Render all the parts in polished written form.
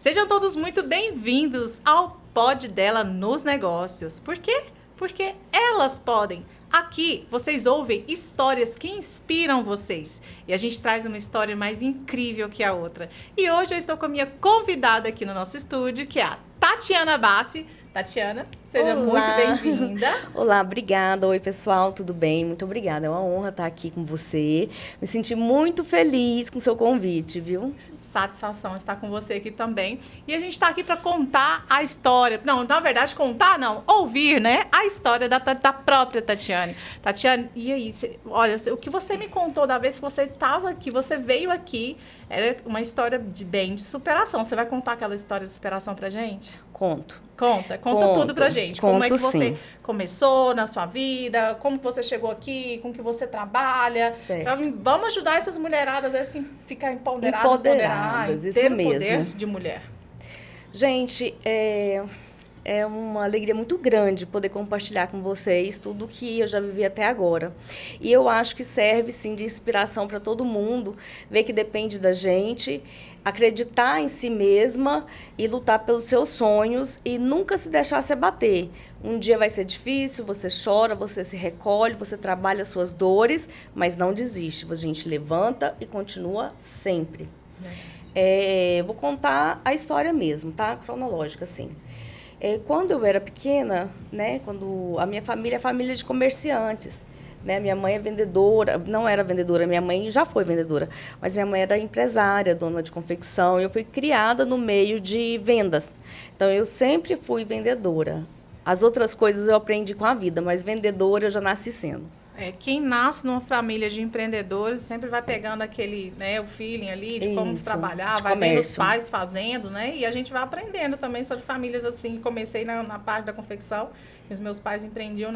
Sejam todos muito bem-vindos ao Pod Dela nos Negócios. Por quê? Porque elas podem. Aqui vocês ouvem histórias que inspiram vocês. E a gente traz uma história mais incrível que a outra. E hoje eu estou com a minha convidada aqui no nosso estúdio, que é a Tatiana Bassi. Tatiana, seja Olá. muito bem-vinda. Olá, obrigada. Oi, pessoal, tudo bem? Muito obrigada. É uma honra estar aqui com você. Me senti muito feliz com o seu convite, viu? Satisfação estar com você aqui também. E a gente está aqui para contar a história. Não, na verdade, contar não. Ouvir, né? A história da própria Tatiane. Tatiane, e aí? Olha, o que você me contou da vez que você estava aqui, você veio aqui, era uma história de superação. Você vai contar aquela história de superação pra gente? Conto. Conta tudo pra gente. Como é que você começou na sua vida, como que você chegou aqui, com que você trabalha. Vamos ajudar essas mulheradas a assim, ficar empoderadas, isso ter mesmo. O poder de mulher. Gente, é uma alegria muito grande poder compartilhar com vocês tudo o que eu já vivi até agora. E eu acho que serve, sim, de inspiração para todo mundo, ver que depende da gente, acreditar em si mesma e lutar pelos seus sonhos e nunca se deixar se abater. Um dia vai ser difícil, você chora, você se recolhe, você trabalha as suas dores, mas não desiste. A gente levanta e continua sempre. Vou contar a história mesmo, tá? Cronológica, assim. Quando eu era pequena, né, quando a minha família é família de comerciantes, né, minha mãe é vendedora, não era vendedora, minha mãe já foi vendedora, mas minha mãe era empresária, dona de confecção, e eu fui criada no meio de vendas. Então, eu sempre fui vendedora. As outras coisas eu aprendi com a vida, mas vendedora eu já nasci sendo. Quem nasce numa família de empreendedores sempre vai pegando aquele, né, o feeling ali de como trabalhar, vai vendo os pais fazendo, né? E a gente vai aprendendo também. Sou de famílias assim, comecei na parte da confecção, os meus pais empreendiam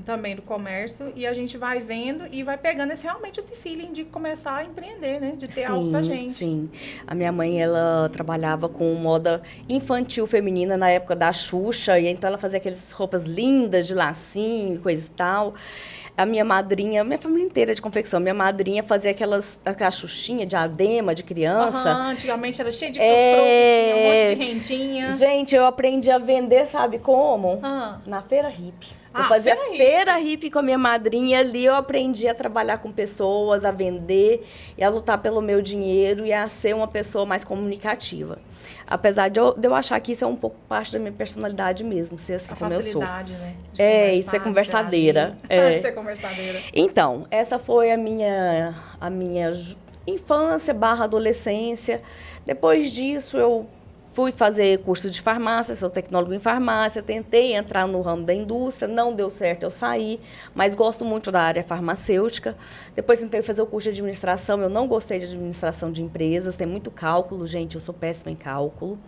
também do comércio, e a gente vai vendo e vai pegando realmente esse feeling de começar a empreender, né? De ter algo pra gente. Sim, a minha mãe, ela trabalhava com moda infantil feminina na época da Xuxa, e então ela fazia aquelas roupas lindas de lacinho e coisa e tal. A minha madrinha, minha família inteira de confecção, minha madrinha fazia aquela xuxinha, diadema de criança. Antigamente era cheio de frufru, tinha um monte de rendinha. Gente, eu aprendi a vender, sabe como? Na feira hippie. Eu fazia feira hippie com a minha madrinha, ali eu aprendi a trabalhar com pessoas, a vender e a lutar pelo meu dinheiro e a ser uma pessoa mais comunicativa. Apesar de eu achar que isso é um pouco parte da minha personalidade mesmo, ser assim como eu sou. Né? E ser conversadeira. Ser conversadeira. Então, essa foi a minha infância / adolescência. Depois disso, eu fui fazer curso de farmácia, sou tecnólogo em farmácia, tentei entrar no ramo da indústria, não deu certo, eu saí, mas gosto muito da área farmacêutica. Depois tentei fazer o curso de administração, eu não gostei de administração de empresas, tem muito cálculo, gente, eu sou péssima em cálculo.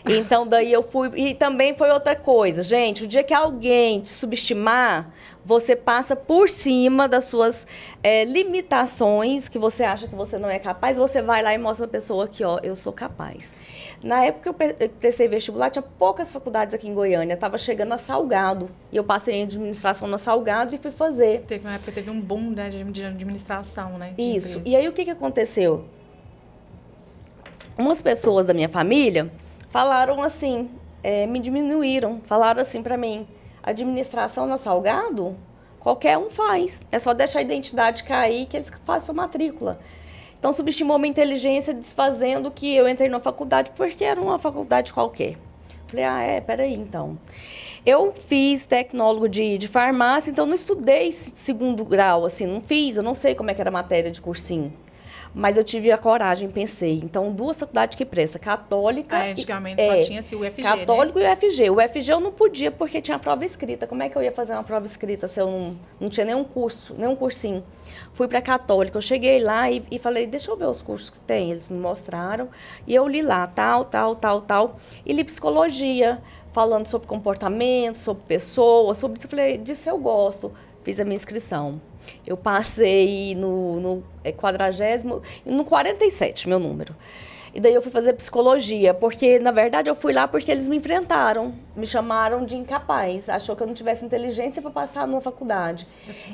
Então, daí eu fui... E também foi outra coisa, gente, o dia que alguém te subestimar, você passa por cima das suas limitações, que você acha que você não é capaz, você vai lá e mostra pra pessoa que, ó, eu sou capaz. Na época que eu prestei vestibular, tinha poucas faculdades aqui em Goiânia, estava chegando a Salgado, e eu passei em administração na Salgado e fui fazer. Teve uma época, teve um boom, né, de administração, né? Isso, e aí o que aconteceu? Umas pessoas da minha família falaram assim, me diminuíram, falaram assim pra mim, administração na Salgado, qualquer um faz. É só deixar a identidade cair que eles fazem sua matrícula. Então, subestimou minha inteligência, desfazendo que eu entrei na faculdade, porque era uma faculdade qualquer. Falei, peraí, então. Eu fiz tecnólogo de farmácia, então não estudei segundo grau, assim, não fiz, eu não sei como é que era a matéria de cursinho. Mas eu tive a coragem, pensei. Então, duas faculdades que presta, católica... antigamente só tinha-se o UFG, católico, né? E o UFG. O UFG eu não podia porque tinha prova escrita. Como é que eu ia fazer uma prova escrita se eu não tinha nenhum curso, nenhum cursinho? Fui para a católica. Eu cheguei lá e falei, deixa eu ver os cursos que tem. Eles me mostraram. E eu li lá, tal. E li psicologia, falando sobre comportamento, sobre pessoas, sobre isso. Eu falei, disso eu gosto. Fiz a minha inscrição. Eu passei no 40º, no 47, meu número. E daí eu fui fazer psicologia, porque, na verdade, eu fui lá porque eles me enfrentaram, me chamaram de incapaz, achou que eu não tivesse inteligência para passar numa faculdade.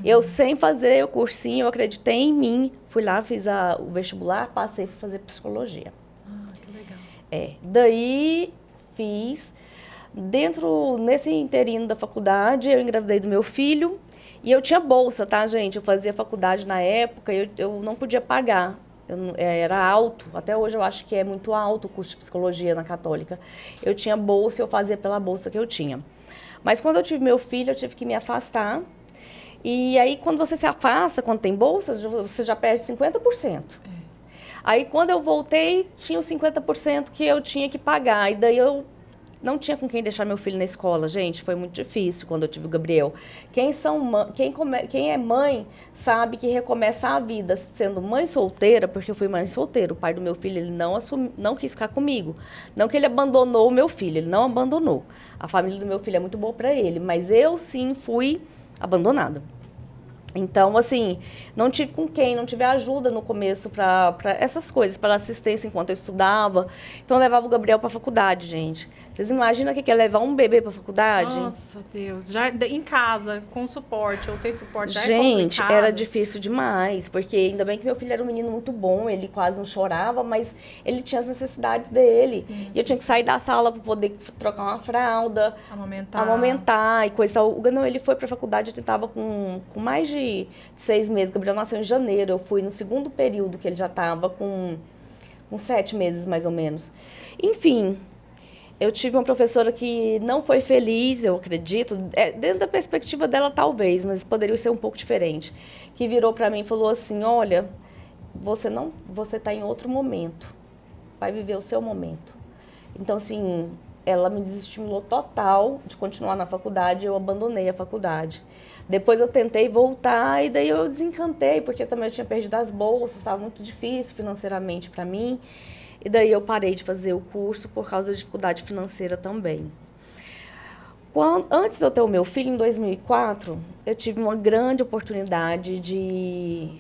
Eu, sem fazer o cursinho, eu acreditei em mim, fui lá, fiz o vestibular, passei e fui fazer psicologia. Que legal. Daí fiz. Nesse interino da faculdade, eu engravidei do meu filho. E eu tinha bolsa, tá, gente? Eu fazia faculdade na época e eu não podia pagar. Era alto, até hoje eu acho que é muito alto o curso de psicologia na Católica. Eu tinha bolsa e eu fazia pela bolsa que eu tinha. Mas quando eu tive meu filho, eu tive que me afastar. E aí, quando você se afasta, quando tem bolsa, você já perde 50%. Aí, quando eu voltei, tinha os 50% que eu tinha que pagar. E daí, eu não tinha com quem deixar meu filho na escola. Gente, foi muito difícil quando eu tive o Gabriel. Quem é mãe sabe que recomeçar a vida sendo mãe solteira, porque eu fui mãe solteira. O pai do meu filho, ele não quis ficar comigo. Não que ele abandonou o meu filho, ele não abandonou. A família do meu filho é muito boa para ele, mas eu sim fui abandonada. Então, assim, não tive com quem, não tive ajuda no começo para essas coisas, para assistência enquanto eu estudava. Então, eu levava o Gabriel para a faculdade, gente. Vocês imaginam o que é levar um bebê para a faculdade? Nossa, Deus. Já em casa, com suporte ou sem suporte, já gente, é complicado. Era difícil demais, porque ainda bem que meu filho era um menino muito bom, ele quase não chorava, mas ele tinha as necessidades dele. E eu tinha que sair da sala para poder trocar uma fralda, amamentar e coisa e tal. Não, ele foi para a faculdade, ele estava com mais de 6 meses. Gabriel nasceu em janeiro, eu fui no segundo período que ele já estava com 7 meses, mais ou menos. Enfim, eu tive uma professora que não foi feliz, eu acredito, dentro da perspectiva dela talvez, mas poderia ser um pouco diferente, que virou para mim e falou assim, olha, você está em outro momento, vai viver o seu momento. Então, assim, ela me desestimulou total de continuar na faculdade, eu abandonei a faculdade. Depois eu tentei voltar e daí eu desencantei, porque também eu tinha perdido as bolsas, estava muito difícil financeiramente para mim. E daí eu parei de fazer o curso por causa da dificuldade financeira também. Antes de eu ter o meu filho, em 2004, eu tive uma grande oportunidade de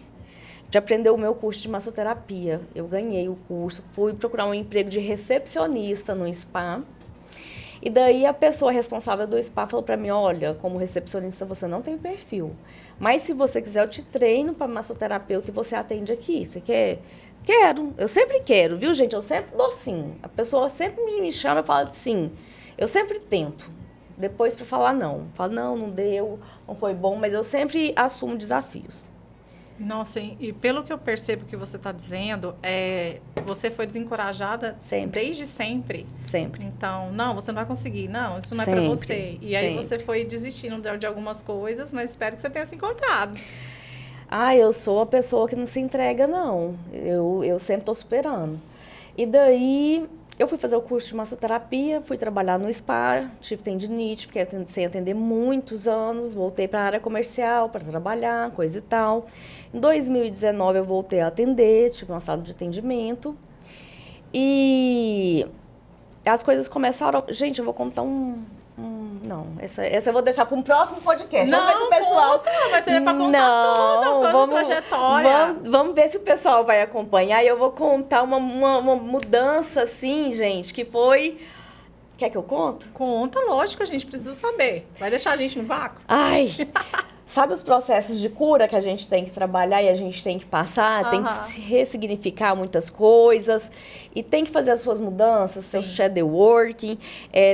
aprender o meu curso de massoterapia. Eu ganhei o curso, fui procurar um emprego de recepcionista no spa. E daí a pessoa responsável do spa falou para mim, olha, como recepcionista você não tem perfil, mas se você quiser eu te treino para massoterapeuta e você atende aqui, você quer? Quero, eu sempre quero, viu gente, eu sempre dou sim, a pessoa sempre me chama e fala sim, eu sempre tento, depois para falar não, falo não deu, não foi bom, mas eu sempre assumo desafios. Nossa, e pelo que eu percebo que você está dizendo, você foi desencorajada desde sempre. Sempre. Então, não, você não vai conseguir. Não, isso não é para você. E aí você foi desistindo de algumas coisas, mas espero que você tenha se encontrado. Eu sou a pessoa que não se entrega, não. Eu sempre estou superando. E daí, eu fui fazer o curso de massoterapia, fui trabalhar no spa, tive tendinite, fiquei sem atender muitos anos, voltei para a área comercial para trabalhar, coisa e tal. Em 2019 eu voltei a atender, tive uma sala de atendimento e as coisas começaram... Gente, eu vou contar não, essa eu vou deixar para um próximo podcast. Não, vamos ver se o pessoal... Vai ser para contar toda a trajetória. Vamos ver se o pessoal vai acompanhar. E eu vou contar uma mudança, assim, gente, que foi... Quer que eu conto? Conta, lógico, a gente precisa saber. Vai deixar a gente no vácuo? Sabe os processos de cura que a gente tem que trabalhar e a gente tem que passar? Tem que ressignificar muitas coisas e tem que fazer as suas mudanças, seu shadow working,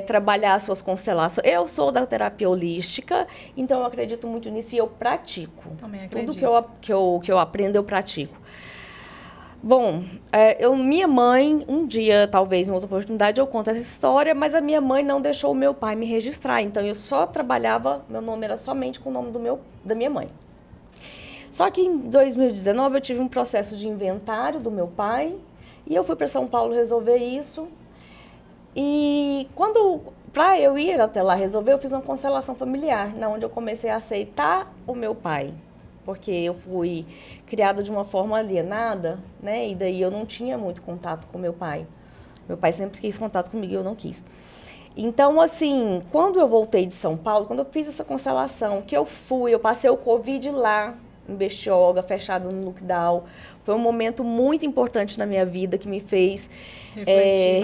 trabalhar as suas constelações. Eu sou da terapia holística, então eu acredito muito nisso e eu pratico. Também acredito. Tudo que eu aprendo, eu pratico. Bom, minha mãe, um dia, talvez em outra oportunidade, eu conto essa história, mas a minha mãe não deixou o meu pai me registrar. Então, eu só trabalhava, meu nome era somente com o nome da minha mãe. Só que em 2019 eu tive um processo de inventário do meu pai e eu fui para São Paulo resolver isso. E para eu ir até lá resolver, eu fiz uma constelação familiar, onde eu comecei a aceitar o meu pai. Porque eu fui criada de uma forma alienada, né? E daí eu não tinha muito contato com meu pai. Meu pai sempre quis contato comigo e eu não quis. Então, assim, quando eu voltei de São Paulo, quando eu fiz essa constelação, eu passei o Covid lá, em Bertioga, fechado no lockdown. Foi um momento muito importante na minha vida que me fez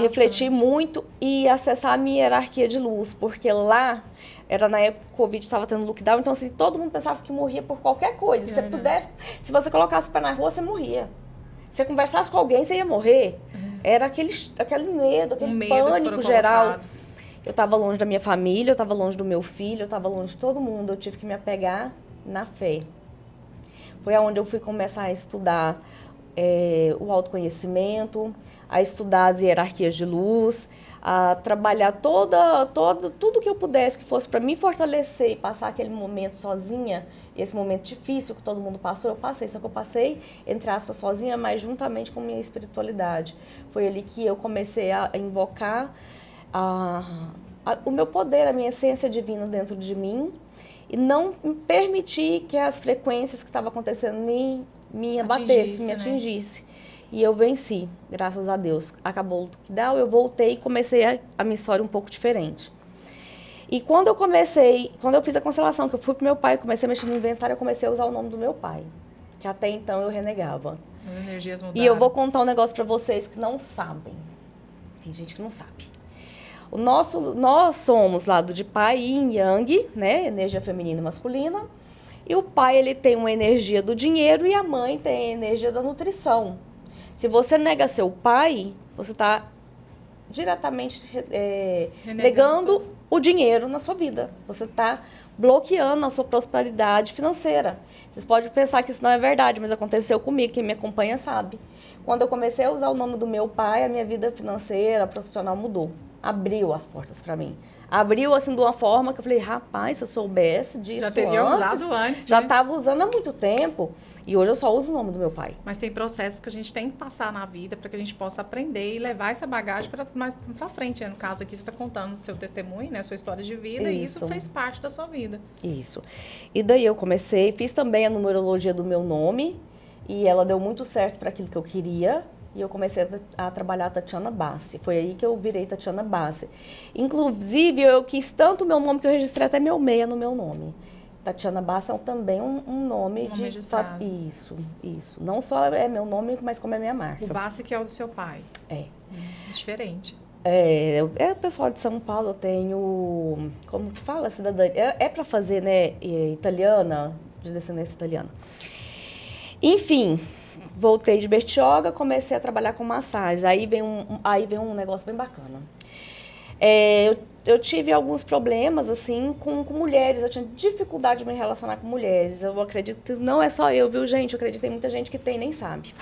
refletir muito e acessar a minha hierarquia de luz. Porque lá... Era na época que o Covid estava tendo lockdown, então assim, todo mundo pensava que morria por qualquer coisa. Se você colocasse o pé na rua, você morria. Se você conversasse com alguém, você ia morrer. Era aquele medo, aquele pânico geral. Eu estava longe da minha família, eu estava longe do meu filho, eu estava longe de todo mundo. Eu tive que me apegar na fé. Foi aonde eu fui começar a estudar o autoconhecimento, a estudar as hierarquias de luz, a trabalhar tudo que eu pudesse, que fosse para me fortalecer e passar aquele momento sozinha, esse momento difícil que todo mundo passou, eu passei. Só que eu passei, entre aspas, sozinha, mas juntamente com minha espiritualidade. Foi ali que eu comecei a invocar o meu poder, a minha essência divina dentro de mim e não permitir que as frequências que estavam acontecendo me abatessem, me atingissem. E eu venci, graças a Deus. Acabou o down, eu voltei e comecei a minha história um pouco diferente. E quando eu fiz a constelação, que eu fui pro meu pai, comecei a mexer no inventário, eu comecei a usar o nome do meu pai, que até então eu renegava. As energias mudaram. E eu vou contar um negócio para vocês que não sabem. Tem gente que não sabe. Nós somos lado de pai yin yang, né? Energia feminina e masculina. E o pai, ele tem uma energia do dinheiro e a mãe tem a energia da nutrição. Se você nega seu pai, você está diretamente negando o dinheiro na sua vida. Você está bloqueando a sua prosperidade financeira. Vocês podem pensar que isso não é verdade, mas aconteceu comigo, quem me acompanha sabe. Quando eu comecei a usar o nome do meu pai, a minha vida financeira, profissional mudou. Abriu as portas para mim. Abriu, assim, de uma forma que eu falei, rapaz, se eu soubesse disso já teria usado antes, já estava usando há muito tempo. E hoje eu só uso o nome do meu pai. Mas tem processos que a gente tem que passar na vida para que a gente possa aprender e levar essa bagagem mais para frente. Né? No caso aqui, você está contando o seu testemunho, né? Sua história de vida, e isso fez parte da sua vida. Isso. E daí eu comecei, fiz também a numerologia do meu nome, e ela deu muito certo para aquilo que eu queria. E eu comecei a trabalhar a Tatiana Bassi. Foi aí que eu virei Tatiana Bassi. Inclusive, eu quis tanto o meu nome que eu registrei até meu meia no meu nome. Tatiana Bassi é também um nome de... registrado. Isso. Não só é meu nome, mas como é minha marca. O Bassi que é o do seu pai. É. Diferente. É pessoal de São Paulo, eu tenho... Como que fala? Cidadania. É para fazer, né? Italiana, de descendência italiana. Enfim... Voltei de Bertioga, comecei a trabalhar com massagens. Aí vem um negócio bem bacana. Eu tive alguns problemas, assim, com mulheres. Eu tinha dificuldade de me relacionar com mulheres. Eu acredito que não é só eu, viu, gente? Eu acredito que tem muita gente que tem nem sabe.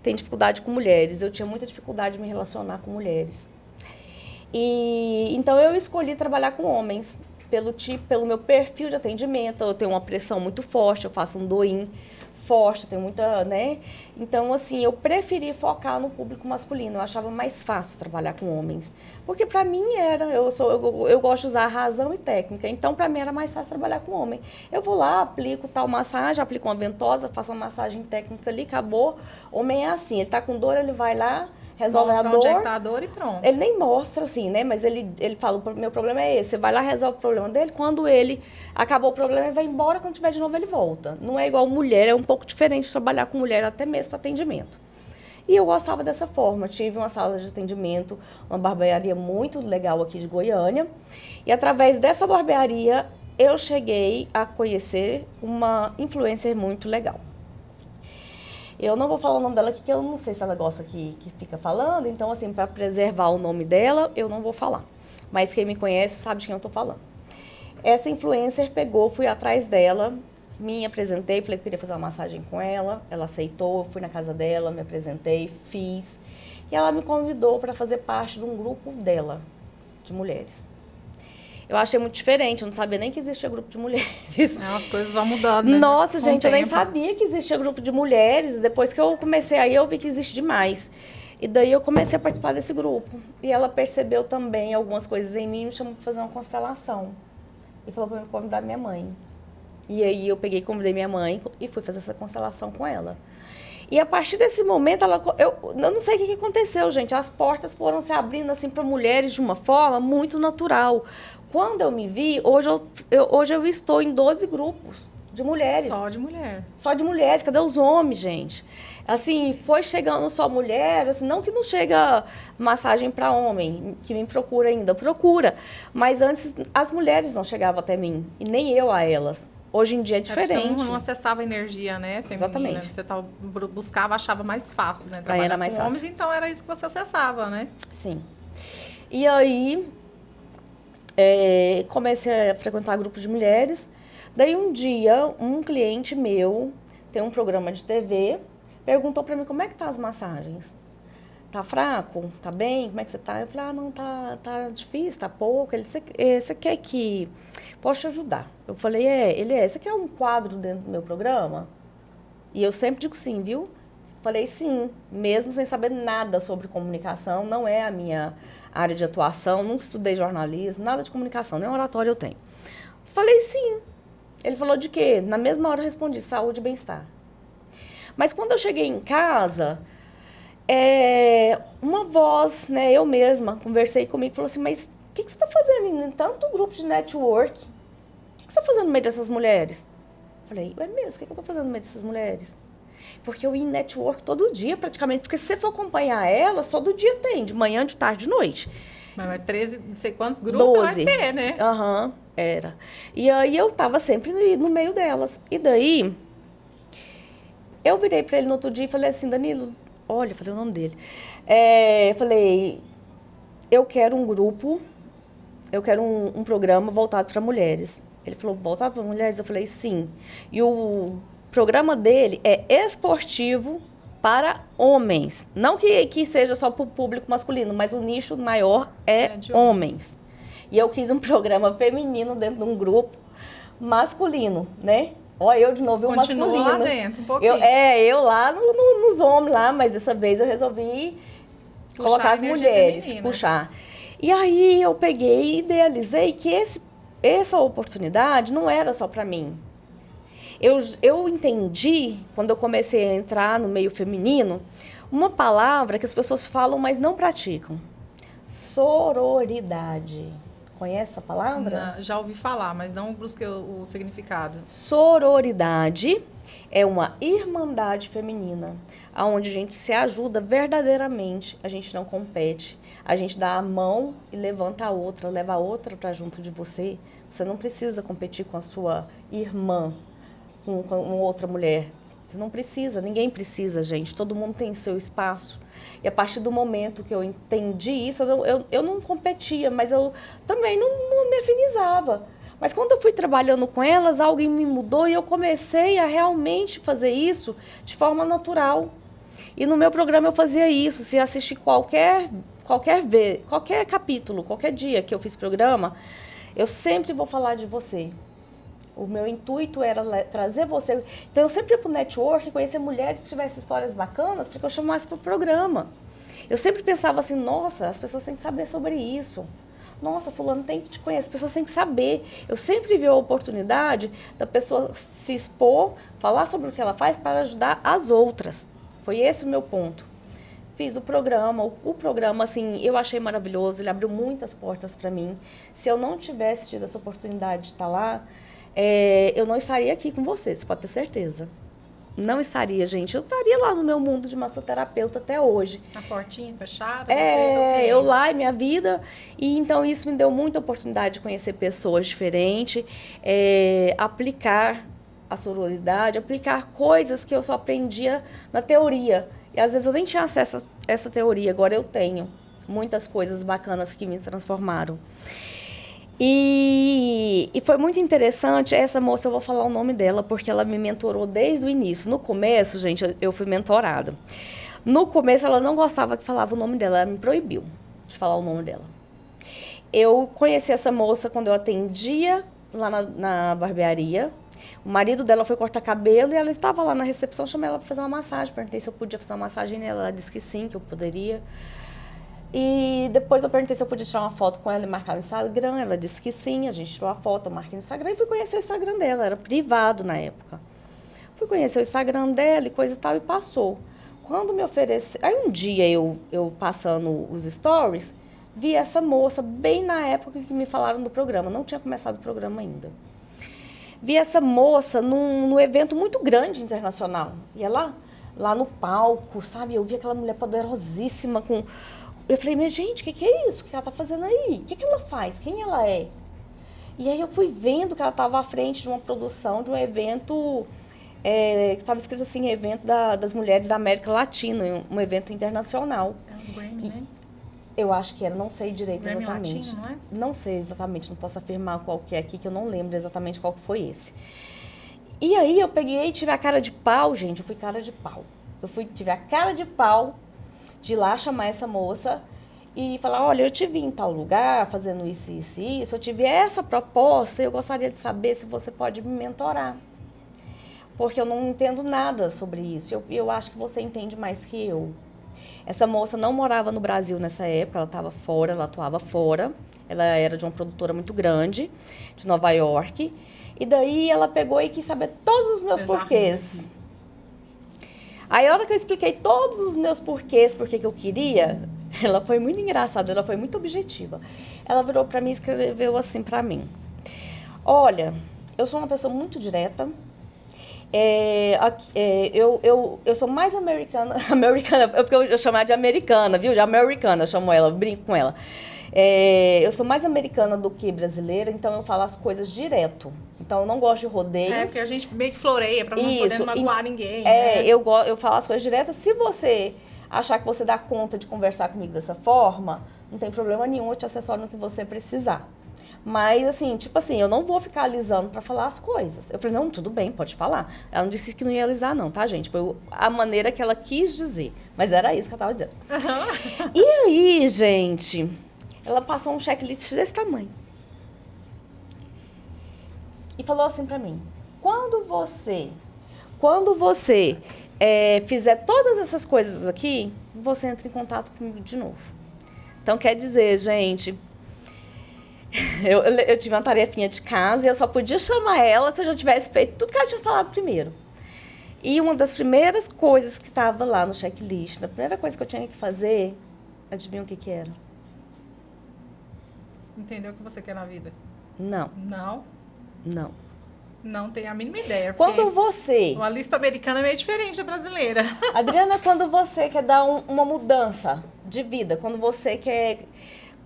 Tem dificuldade com mulheres. Eu tinha muita dificuldade de me relacionar com mulheres. Então, eu escolhi trabalhar com homens. Pelo meu perfil de atendimento. Eu tenho uma pressão muito forte, eu faço um do-in forte, tem muita, né? Então, assim, eu preferi focar no público masculino. Eu achava mais fácil trabalhar com homens. Porque para mim eu gosto de usar razão e técnica. Então, para mim era mais fácil trabalhar com homem. Eu vou lá, aplico tal massagem, aplico uma ventosa, faço uma massagem técnica ali, acabou. Homem é assim, ele tá com dor, ele vai lá, resolve a dor. Onde é que tá a dor e pronto. Ele nem mostra, assim, né? Mas ele fala, o meu problema é esse. Você vai lá, resolve o problema dele. Quando ele acabou o problema, ele vai embora. Quando tiver de novo, ele volta. Não é igual mulher, é um pouco diferente trabalhar com mulher, até mesmo para atendimento. E eu gostava dessa forma. Tive uma sala de atendimento, uma barbearia muito legal aqui de Goiânia. E através dessa barbearia, eu cheguei a conhecer uma influencer muito legal. Eu não vou falar o nome dela aqui, que eu não sei se ela gosta que fica falando. Então, assim, para preservar o nome dela, eu não vou falar. Mas quem me conhece sabe de quem eu estou falando. Essa influencer pegou, fui atrás dela, me apresentei, falei que queria fazer uma massagem com ela. Ela aceitou, fui na casa dela, me apresentei, fiz. E ela me convidou para fazer parte de um grupo dela, de mulheres. Eu achei muito diferente, eu não sabia nem que existia grupo de mulheres. As coisas vão mudando, né? Nossa, gente, eu nem sabia que existia grupo de mulheres. Depois que eu comecei aí, eu vi que existe demais. E daí eu comecei a participar desse grupo. E ela percebeu também algumas coisas em mim e me chamou para fazer uma constelação. E falou para me convidar minha mãe. E aí eu peguei e convidei minha mãe e fui fazer essa constelação com ela. E a partir desse momento, eu não sei o que aconteceu, gente. As portas foram se abrindo assim para mulheres de uma forma muito natural. Quando eu me vi, hoje eu estou em 12 grupos de mulheres. Só de mulher. Só de mulheres. Cadê os homens, gente? Assim, foi chegando só mulher, assim, não que não chega massagem para homem, que me procura ainda, procura. Mas antes, as mulheres não chegavam até mim, e nem eu a elas. Hoje em dia é diferente. Você não acessava energia, né, feminina. Exatamente. Você buscava, achava mais fácil, né? Trabalhar era mais com fácil. homens, então era isso que você acessava, né? Sim. E aí, comecei a frequentar grupos de mulheres. Daí um dia, um cliente meu, tem um programa de TV, perguntou pra mim como é que tá as massagens. Tá fraco? Tá bem? Como é que você tá? Eu falei, não, tá difícil, tá pouco. Ele, você quer que... Posso te ajudar? Eu falei, você quer um quadro dentro do meu programa? E eu sempre digo sim, viu? Falei sim, mesmo sem saber nada sobre comunicação, não é a minha área de atuação, nunca estudei jornalismo, nada de comunicação, nem oratório eu tenho. Falei sim. Ele falou de quê? Na mesma hora eu respondi, saúde e bem-estar. Mas quando eu cheguei em casa... uma voz, né, eu mesma, conversei comigo, falou assim, mas o que você está fazendo em tanto grupo de network? O que você está fazendo no meio dessas mulheres? Falei, é mesmo, o que eu estou fazendo no meio dessas mulheres? Porque eu ia em network todo dia, praticamente, porque se você for acompanhar elas, todo dia tem, de manhã, de tarde, de noite. Mas 13, não sei quantos grupos 12. Vai ter, né? Era. E aí eu estava sempre no meio delas. E daí, eu virei para ele no outro dia e falei assim, Danilo, olha, falei o nome dele. Falei, eu quero um grupo, eu quero um programa voltado para mulheres. Ele falou, voltado para mulheres? Eu falei, sim. E o programa dele é esportivo para homens. Não que seja só para o público masculino, mas o nicho maior é de homens. E eu quis um programa feminino dentro de um grupo masculino, né? Olha, eu de novo, o masculino. Continua lá dentro, um pouquinho. Eu lá nos homens lá, mas dessa vez eu resolvi colocar as mulheres, feminina. Puxar. E aí eu peguei e idealizei que essa oportunidade não era só para mim. Eu entendi, quando eu comecei a entrar no meio feminino, uma palavra que as pessoas falam, mas não praticam. Sororidade. Conhece a palavra? Não, já ouvi falar, mas não busquei o significado. Sororidade é uma irmandade feminina, onde a gente se ajuda verdadeiramente, a gente não compete, a gente dá a mão e levanta a outra, leva a outra para junto de você. Você não precisa competir com a sua irmã, com outra mulher. Você não precisa, ninguém precisa, gente. Todo mundo tem seu espaço. E a partir do momento que eu entendi isso, eu não competia, mas eu também não me afinizava. Mas quando eu fui trabalhando com elas, alguém me mudou e eu comecei a realmente fazer isso de forma natural. E no meu programa eu fazia isso. Se assistir qualquer capítulo, qualquer dia que eu fiz programa, eu sempre vou falar de você. O meu intuito era trazer você. Então, eu sempre ia para o network, conhecer mulheres que tivessem histórias bacanas, porque eu chamasse para o programa. Eu sempre pensava assim, nossa, as pessoas têm que saber sobre isso. Nossa, fulano tem que te conhecer, as pessoas têm que saber. Eu sempre vi a oportunidade da pessoa se expor, falar sobre o que ela faz para ajudar as outras. Foi esse o meu ponto. Fiz o programa, assim, eu achei maravilhoso, ele abriu muitas portas para mim. Se eu não tivesse tido essa oportunidade de estar lá, eu não estaria aqui com vocês, você pode ter certeza. Não estaria, gente. Eu estaria lá no meu mundo de massoterapeuta até hoje. A portinha fechada, eu lá, é minha vida. E então isso me deu muita oportunidade de conhecer pessoas diferentes, aplicar a sororidade, aplicar coisas que eu só aprendia na teoria. E às vezes eu nem tinha acesso a essa teoria, agora eu tenho. Muitas coisas bacanas que me transformaram. E foi muito interessante, essa moça, eu vou falar o nome dela, porque ela me mentorou desde o início. No começo, gente, eu fui mentorada. No começo, ela não gostava que falava o nome dela, ela me proibiu de falar o nome dela. Eu conheci essa moça quando eu atendia lá na barbearia. O marido dela foi cortar cabelo e ela estava lá na recepção, chamei ela para fazer uma massagem. Perguntei se eu podia fazer uma massagem nela, ela disse que sim, que eu poderia. E depois eu perguntei se eu podia tirar uma foto com ela e marcar no Instagram. Ela disse que sim, a gente tirou a foto, eu marquei no Instagram e fui conhecer o Instagram dela. Era privado na época. Fui conhecer o Instagram dela e coisa e tal, e passou. Quando me ofereceu... Aí um dia eu passando os stories, vi essa moça bem na época que me falaram do programa. Não tinha começado o programa ainda. Vi essa moça num evento muito grande internacional. E ela lá no palco, sabe? Eu vi aquela mulher poderosíssima com... Eu falei, mas gente, o que é isso? O que ela tá fazendo aí? O que ela faz? Quem ela é? E aí eu fui vendo que ela estava à frente de uma produção, de um evento, que estava escrito assim, evento das mulheres da América Latina, um evento internacional. É um Grammy, né? Eu acho que era, não sei direito Grammy exatamente. Latino, não é? Não sei exatamente, não posso afirmar qual que é aqui, que eu não lembro exatamente qual que foi esse. E aí eu peguei e tive a cara de pau, gente, eu fui cara de pau. Tive a cara de pau de ir lá chamar essa moça e falar, olha, eu te vi em tal lugar, fazendo isso, isso e isso, eu tive essa proposta e eu gostaria de saber se você pode me mentorar. Porque eu não entendo nada sobre isso, eu acho que você entende mais que eu. Essa moça não morava no Brasil nessa época, ela estava fora, ela atuava fora. Ela era de uma produtora muito grande, de Nova York. E daí ela pegou e quis saber todos os meus porquês. Aí, a hora que eu expliquei todos os meus porquês, porque que eu queria, ela foi muito engraçada, ela foi muito objetiva. Ela virou para mim e escreveu assim para mim. Olha, eu sou uma pessoa muito direta. Eu sou mais americana, porque eu chamo ela de americana, viu? De americana, eu chamo ela, eu brinco com ela. Eu sou mais americana do que brasileira, então eu falo as coisas direto. Então eu não gosto de rodeios. Porque a gente meio que floreia pra não poder magoar ninguém. Eu falo as coisas diretas. Se você achar que você dá conta de conversar comigo dessa forma, não tem problema nenhum, eu te assessoro no que você precisar. Mas, assim, tipo assim, eu não vou ficar alisando pra falar as coisas. Eu falei, não, tudo bem, pode falar. Ela não disse que não ia alisar, não, tá, gente? Foi a maneira que ela quis dizer. Mas era isso que ela tava dizendo. E aí, gente, ela passou um checklist desse tamanho. E falou assim pra mim, quando você fizer todas essas coisas aqui, você entra em contato comigo de novo. Então, quer dizer, gente... Eu tive uma tarefinha de casa e eu só podia chamar ela se eu já tivesse feito tudo que ela tinha falado primeiro. E uma das primeiras coisas que estava lá no checklist, a primeira coisa que eu tinha que fazer, adivinha o que era? Entendeu o que você quer na vida? Não. Não? Não. Não tenho a mínima ideia. Quando você... Uma lista americana é meio diferente da brasileira. Adriana, quando você quer dar uma mudança de vida, quando você quer...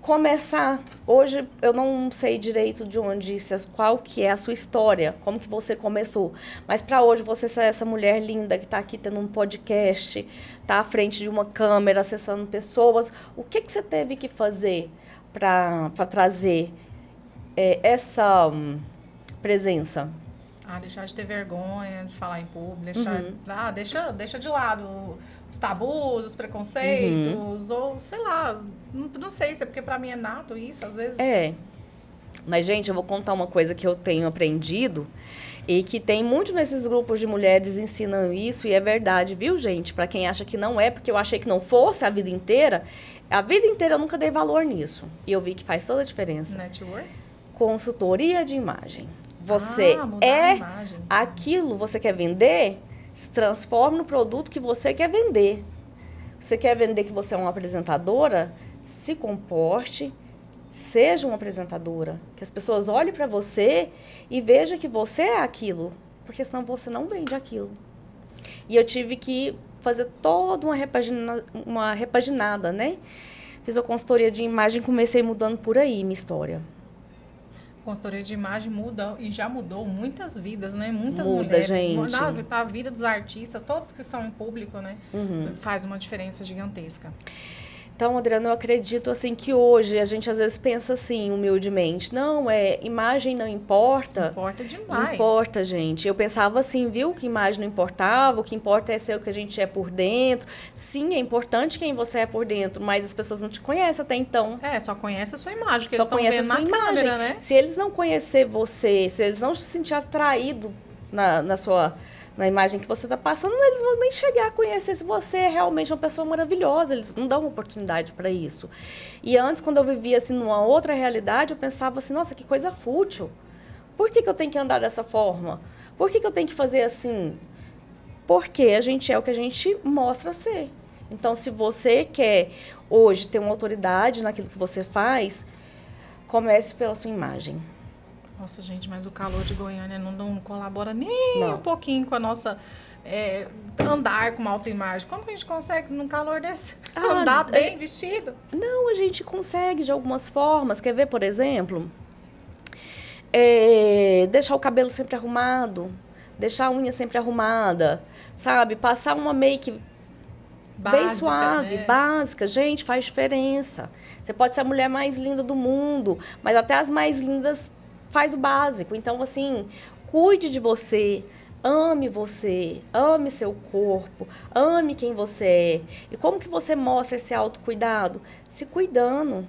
começar, hoje eu não sei direito de onde, qual que é a sua história, como que você começou, mas para hoje você ser essa mulher linda que está aqui tendo um podcast, está à frente de uma câmera, acessando pessoas, o que você teve que fazer para trazer essa presença? Deixar de ter vergonha, de falar em público, deixa de lado os tabus, os preconceitos, ou sei lá, não sei se é porque pra mim é nato isso, às vezes. Mas, gente, eu vou contar uma coisa que eu tenho aprendido e que tem muito nesses grupos de mulheres ensinam isso, e é verdade, viu, gente? Pra quem acha que não é, porque eu achei que não fosse a vida inteira eu nunca dei valor nisso. E eu vi que faz toda a diferença. Network? Consultoria de imagem. Você é aquilo, você quer vender, se transforma no produto que você quer vender. Você quer vender que você é uma apresentadora? Se comporte, seja uma apresentadora. Que as pessoas olhem para você e vejam que você é aquilo. Porque senão você não vende aquilo. E eu tive que fazer toda uma repaginada, né? Fiz a consultoria de imagem, comecei mudando por aí minha história. Consultoria de imagem muda e já mudou muitas vidas, né? Muitas mulheres. Gente. A vida dos artistas, todos que estão em público, né? Faz uma diferença gigantesca. Então, Adriana, eu acredito assim que hoje a gente às vezes pensa assim, humildemente, não, imagem não importa. Importa demais. Importa, gente. Eu pensava assim, viu, que imagem não importava, o que importa é ser o que a gente é por dentro. Sim, é importante quem você é por dentro, mas as pessoas não te conhecem até então. Só conhece a sua imagem, que só eles estão vendo na câmera, né? Se eles não conhecer você, se eles não se sentir atraídos na imagem que você está passando, eles vão nem chegar a conhecer se você é realmente uma pessoa maravilhosa. Eles não dão oportunidade para isso. E antes, quando eu vivia assim, numa outra realidade, eu pensava assim, nossa, que coisa fútil. Por que eu tenho que andar dessa forma? Por que eu tenho que fazer assim? Porque a gente é o que a gente mostra ser. Então, se você quer hoje ter uma autoridade naquilo que você faz, comece pela sua imagem. Nossa, gente, mas o calor de Goiânia não colabora nem um pouquinho com a nossa... andar com uma autoimagem. Como que a gente consegue, num calor desse, andar bem vestido? Não, a gente consegue de algumas formas. Quer ver, por exemplo? deixar o cabelo sempre arrumado, deixar a unha sempre arrumada, sabe? Passar uma make básica, bem suave, né? Básica. Gente, faz diferença. Você pode ser a mulher mais linda do mundo, mas até as mais lindas faz o básico. Então, assim, cuide de você, ame seu corpo, ame quem você é. E como que você mostra esse autocuidado? Se cuidando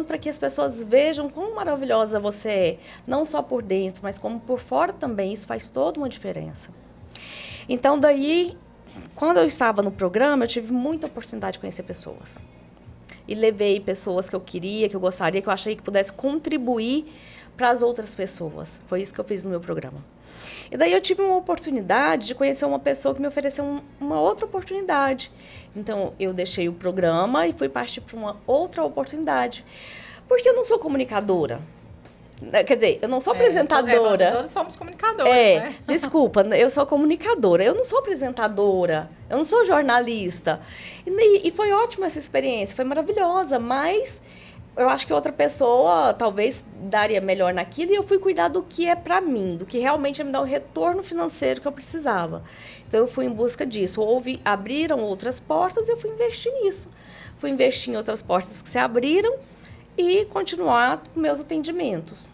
para que as pessoas vejam quão maravilhosa você é. Não só por dentro, mas como por fora também. Isso faz toda uma diferença. Então, daí, quando eu estava no programa, eu tive muita oportunidade de conhecer pessoas. E levei pessoas que eu queria, que eu gostaria, que eu achei que pudesse contribuir para as outras pessoas. Foi isso que eu fiz no meu programa. E daí eu tive uma oportunidade de conhecer uma pessoa que me ofereceu uma outra oportunidade. Então, eu deixei o programa e fui partir para uma outra oportunidade. Porque eu não sou comunicadora. Quer dizer, eu não sou apresentadora. Nós somos comunicadores, né? Desculpa, eu sou comunicadora. Eu não sou apresentadora. Eu não sou jornalista. E foi ótima essa experiência. Foi maravilhosa, mas eu acho que outra pessoa talvez daria melhor naquilo. E eu fui cuidar do que é pra mim, do que realmente ia me dar o retorno financeiro que eu precisava. Então, eu fui em busca disso. Abriram outras portas e eu fui investir nisso. Fui investir em outras portas que se abriram e continuar com meus atendimentos.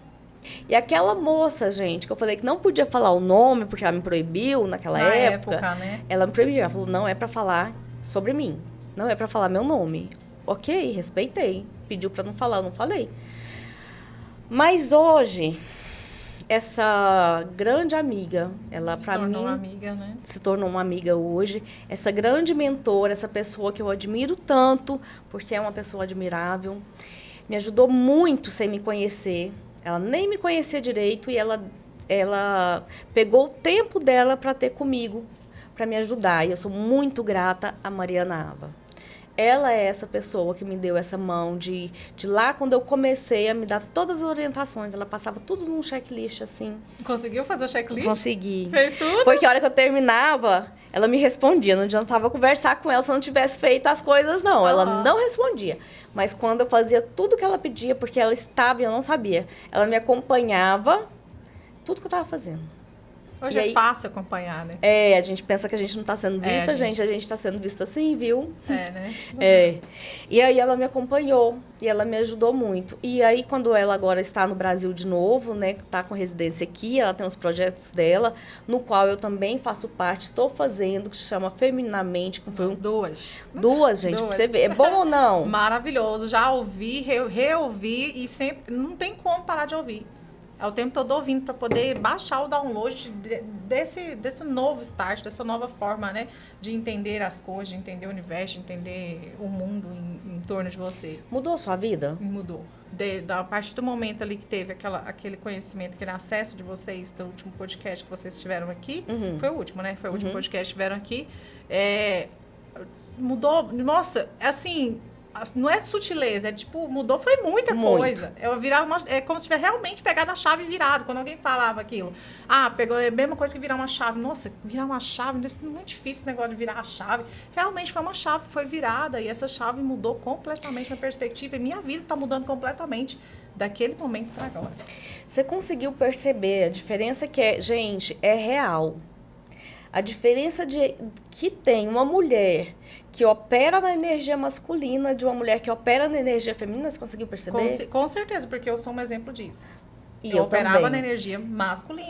E aquela moça, gente, que eu falei que não podia falar o nome, porque ela me proibiu naquela época, né? Ela me proibiu, ela falou, não é pra falar sobre mim, não é pra falar meu nome. Ok, respeitei. Pediu pra não falar, eu não falei. Mas hoje, essa grande amiga, ela pra mim... Se tornou uma amiga, né? Se tornou uma amiga hoje. Essa grande mentora, essa pessoa que eu admiro tanto, porque é uma pessoa admirável. Me ajudou muito sem me conhecer. Ela nem me conhecia direito e ela pegou o tempo dela para ter comigo, para me ajudar. E eu sou muito grata a Mariana Ava. Ela é essa pessoa que me deu essa mão de lá quando eu comecei a me dar todas as orientações. Ela passava tudo num checklist, assim. Conseguiu fazer o checklist? Consegui. Fez tudo? Porque a hora que eu terminava, ela me respondia. Não adiantava conversar com ela se eu não tivesse feito as coisas, não. Uhum. Ela não respondia. Mas quando eu fazia tudo que ela pedia, porque ela estava e eu não sabia, ela me acompanhava tudo que eu estava fazendo. Hoje é fácil acompanhar, né? A gente pensa que a gente não está sendo vista, a gente está sendo vista sim, viu? Né? E aí ela me acompanhou e ela me ajudou muito. E aí quando ela agora está no Brasil de novo, né, está com residência aqui, ela tem os projetos dela, no qual eu também faço parte, estou fazendo, que se chama Feminamente. Que foi Duas, gente, pra você ver. É bom ou não? Maravilhoso. Já ouvi, reouvi e sempre não tem como parar de ouvir. É o tempo todo ouvindo para poder baixar o download desse novo start, dessa nova forma, né? De entender as coisas, de entender o universo, de entender o mundo em torno de você. Mudou a sua vida? Mudou. A partir do momento ali que teve aquele conhecimento, aquele acesso de vocês, do último podcast que vocês tiveram aqui, foi o último, né? Foi o último podcast que tiveram aqui. Mudou, nossa, assim... Não é sutileza, mudou, foi muita coisa. É como se tivesse realmente pegado a chave e virado, quando alguém falava aquilo. Pegou, é a mesma coisa que virar uma chave. Nossa, virar uma chave, deve ser muito difícil esse negócio de virar a chave. Realmente foi uma chave, foi virada, e essa chave mudou completamente a perspectiva, e minha vida está mudando completamente daquele momento para agora. Você conseguiu perceber a diferença que gente, é real. A diferença que tem uma mulher que opera na energia masculina de uma mulher que opera na energia feminina, você conseguiu perceber? Com certeza, porque eu sou um exemplo disso. E eu operava também. na energia masculina.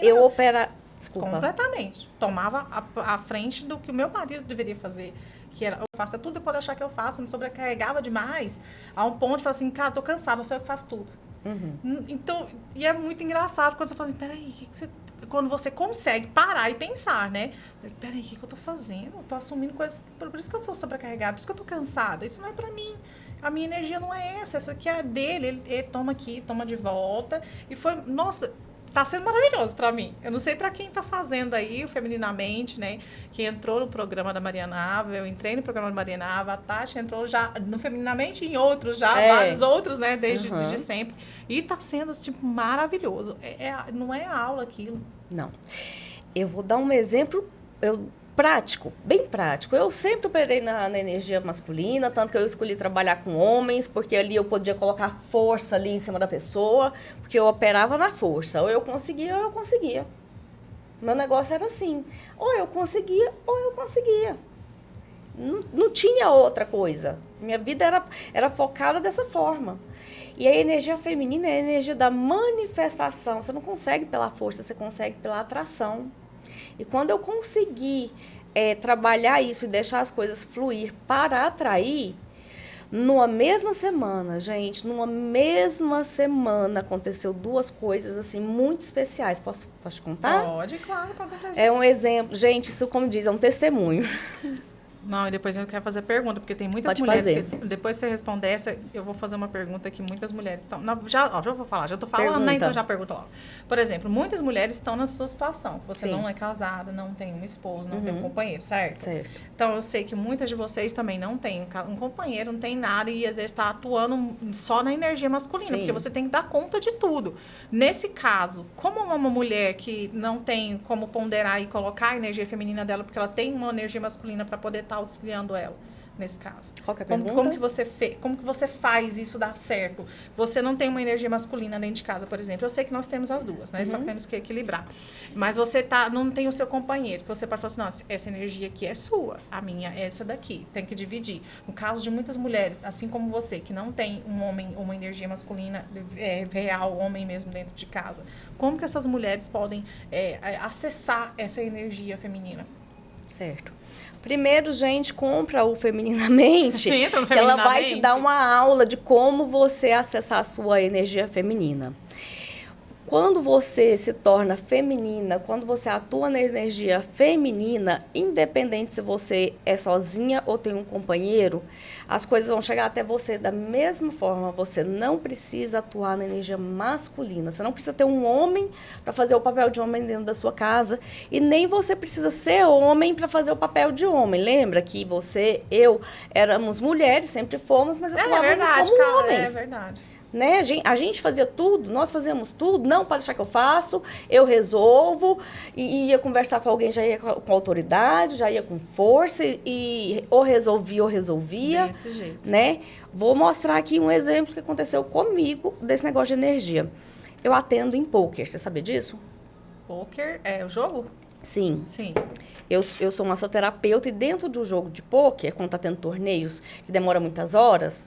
Desculpa. Completamente. Tomava a frente do que o meu marido deveria fazer. Que era, eu faço tudo, pode achar que eu faço, me sobrecarregava demais, a um ponto de falar assim, cara, tô cansado, não sei eu que faço tudo. Então, e é muito engraçado quando você fala assim, peraí, quando você consegue parar e pensar, né? Peraí, o que eu tô fazendo? Eu tô assumindo coisas, por isso que eu tô sobrecarregada, por isso que eu tô cansada, isso não é pra mim. A minha energia não é essa aqui é a dele, ele toma aqui, toma de volta. E foi, nossa, tá sendo maravilhoso pra mim. Eu não sei pra quem tá fazendo aí o Femininamente, né? Que entrou no programa da Mariana Ava, eu entrei no programa da Mariana Ava, a Tati entrou já no Femininamente e em outros já, vários outros, né? Desde sempre. E tá sendo, maravilhoso. Não é aula aquilo. Não. Eu vou dar um exemplo, Prático, bem prático. Eu sempre operei na energia masculina, tanto que eu escolhi trabalhar com homens, porque ali eu podia colocar força ali em cima da pessoa, porque eu operava na força. Ou eu conseguia, ou eu conseguia. Meu negócio era assim, ou eu conseguia, ou eu conseguia. Não tinha outra coisa. Minha vida era focada dessa forma. E a energia feminina é a energia da manifestação. Você não consegue pela força, você consegue pela atração. E quando eu consegui trabalhar isso e deixar as coisas fluir para atrair, numa mesma semana, gente, numa mesma semana aconteceu duas coisas assim muito especiais. Posso te contar? Pode, claro, conta pra gente. É um exemplo, gente, isso como diz, é um testemunho. Não, e depois eu quero fazer pergunta, porque tem muitas Pode mulheres fazer. que, depois que você responder essa, eu vou fazer uma pergunta que muitas mulheres estão... Já vou falar, já tô falando, Pergunta. né? Então já pergunta logo. Por exemplo, muitas mulheres estão na sua situação. Você Sim. não é casada, não tem um esposo, não tem um companheiro, certo? Certo. Então eu sei que muitas de vocês também não têm um companheiro, não tem nada e às vezes está atuando só na energia masculina, Sim. porque você tem que dar conta de tudo. Nesse caso, como uma mulher que não tem como ponderar e colocar a energia feminina dela, porque ela tem uma energia masculina para poder estar auxiliando ela, nesse caso. Qual que é a Como pergunta? que você faz isso dar certo? Você não tem uma energia masculina dentro de casa, por exemplo. Eu sei que nós temos as duas, né? Só que temos que equilibrar. Mas você não tem o seu companheiro, que você pode falar assim, nossa, essa energia aqui é sua, a minha é essa daqui, tem que dividir. No caso de muitas mulheres, assim como você, que não tem um homem, uma energia masculina real, homem mesmo dentro de casa, como que essas mulheres podem acessar essa energia feminina? Certo. Primeiro, gente, compra o Femininamente, Entra no que ela vai Femininamente. te dar uma aula de como você acessar a sua energia feminina. Quando você se torna feminina, quando você atua na energia feminina, independente se você é sozinha ou tem um companheiro, as coisas vão chegar até você da mesma forma. Você não precisa atuar na energia masculina. Você não precisa ter um homem para fazer o papel de homem dentro da sua casa e nem você precisa ser homem para fazer o papel de homem. Lembra que você, eu, éramos mulheres, sempre fomos, mas atuávamos como homens. É verdade. Né? A gente fazia tudo, nós fazíamos tudo, não pode deixar que eu faço, eu resolvo, e ia conversar com alguém, já ia com autoridade, já ia com força, e ou resolvia. Desse jeito. Né? Vou mostrar aqui um exemplo que aconteceu comigo desse negócio de energia. Eu atendo em poker, você sabia disso? Poker é o jogo? Sim. Sim. Eu sou massoterapeuta e dentro do jogo de poker, quando tá tendo torneios que demora muitas horas,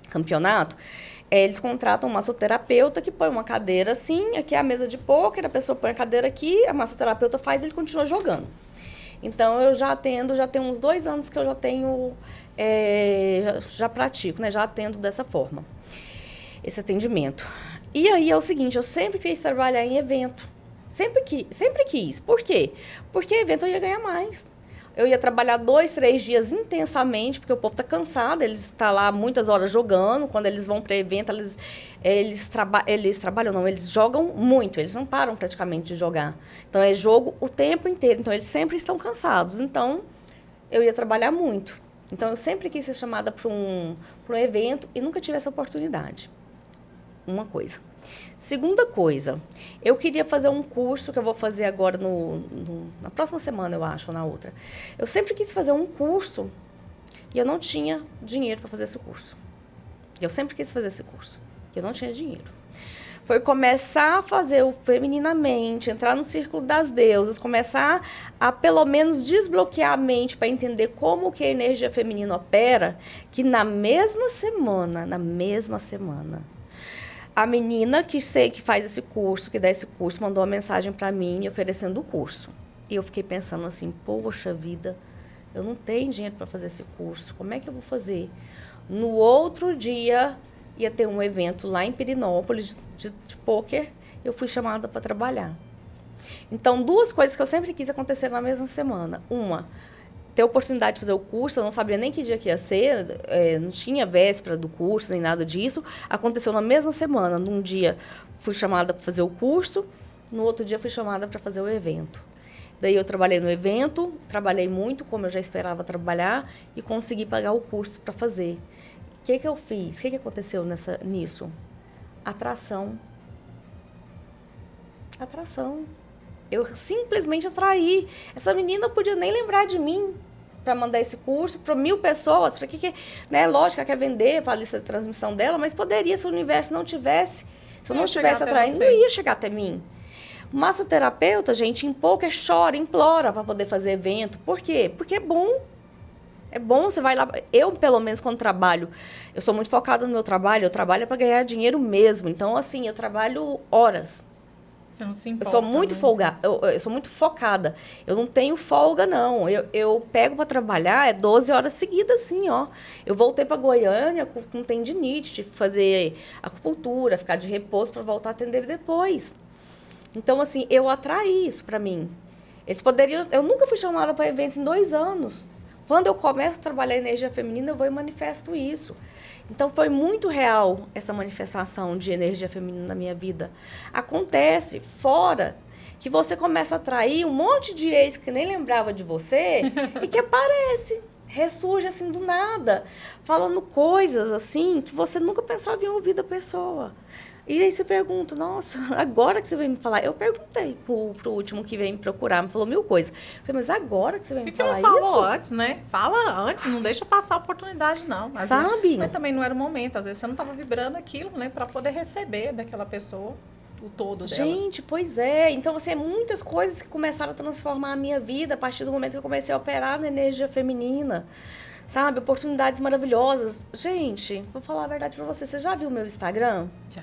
campeonato, eles contratam um massoterapeuta que põe uma cadeira assim, aqui é a mesa de pôquer, a pessoa põe a cadeira aqui, a massoterapeuta faz e ele continua jogando. Então, eu já atendo, já tem uns 2 anos que eu já tenho, já pratico, né? Já atendo dessa forma, esse atendimento. E aí é o seguinte, eu sempre quis trabalhar em evento, sempre quis. Por quê? Porque evento eu ia ganhar mais. Eu ia trabalhar 2, 3 dias intensamente, porque o povo está cansado, eles estão lá muitas horas jogando. Quando eles vão para evento, eles trabalham, não, eles jogam muito, eles não param praticamente de jogar. Então, é jogo o tempo inteiro, então eles sempre estão cansados. Então, eu ia trabalhar muito. Então, eu sempre quis ser chamada para um evento e nunca tive essa oportunidade. Uma coisa. Segunda coisa, eu queria fazer um curso que eu vou fazer agora na próxima semana, eu acho, ou na outra. Eu sempre quis fazer um curso e eu não tinha dinheiro para fazer esse curso. Eu sempre quis fazer esse curso e eu não tinha dinheiro. Foi começar a fazer o Femininamente, entrar no círculo das deusas, começar a pelo menos desbloquear a mente para entender como que a energia feminina opera, que na mesma semana, a menina que faz esse curso, que dá esse curso, mandou uma mensagem para mim oferecendo o curso. E eu fiquei pensando assim, poxa vida, eu não tenho dinheiro para fazer esse curso, como é que eu vou fazer? No outro dia, ia ter um evento lá em Pirinópolis de pôquer, eu fui chamada para trabalhar. Então, 2 coisas que eu sempre quis acontecer na mesma semana. Uma, ter a oportunidade de fazer o curso, eu não sabia nem que dia que ia ser, não tinha véspera do curso, nem nada disso. Aconteceu na mesma semana. Num dia fui chamada para fazer o curso, no outro dia fui chamada para fazer o evento. Daí eu trabalhei no evento, trabalhei muito, como eu já esperava trabalhar, e consegui pagar o curso para fazer. O que eu fiz? O que aconteceu nisso? Atração. Eu simplesmente atraí. Essa menina podia nem lembrar de mim para mandar esse curso para 1.000 pessoas. Para que, né? Lógico, ela quer vender para a lista de transmissão dela, mas poderia, se o universo não tivesse, se eu não estivesse atraindo, não ia chegar até mim. O massoterapeuta, gente, empolga, chora, implora para poder fazer evento. Por quê? Porque é bom. É bom, você vai lá. Eu, pelo menos, quando trabalho, eu sou muito focada no meu trabalho, eu trabalho para ganhar dinheiro mesmo. Então, assim, eu trabalho horas. Você não se importa, eu sou muito folgada, eu sou muito focada. Eu não tenho folga, não. Eu pego para trabalhar, 12 horas seguidas, assim, ó. Eu voltei para Goiânia com tendinite, tive que fazer acupuntura, ficar de repouso para voltar a atender depois. Então, assim, eu atraí isso para mim. Eles poderiam... Eu nunca fui chamada para evento em 2 anos. Quando eu começo a trabalhar a energia feminina, eu vou e manifesto isso. Então, foi muito real essa manifestação de energia feminina na minha vida. Acontece fora que você começa a atrair um monte de ex que nem lembrava de você e que aparece, ressurge assim do nada, falando coisas assim que você nunca pensava em ouvir da pessoa. E aí você pergunta, nossa, agora que você veio me falar? Eu perguntei pro último que veio me procurar, me falou 1000 coisas. Eu falei, mas agora que você veio me falar isso? Por que não falou antes, né? Fala antes, não deixa passar a oportunidade, não. Sabe? Mas também não era o momento, às vezes você não estava vibrando aquilo, né? Para poder receber daquela pessoa o todo dela. Gente, pois é. Então, assim, muitas coisas que começaram a transformar a minha vida a partir do momento que eu comecei a operar na energia feminina. Sabe? Oportunidades maravilhosas. Gente, vou falar a verdade pra você. Você já viu o meu Instagram? Já.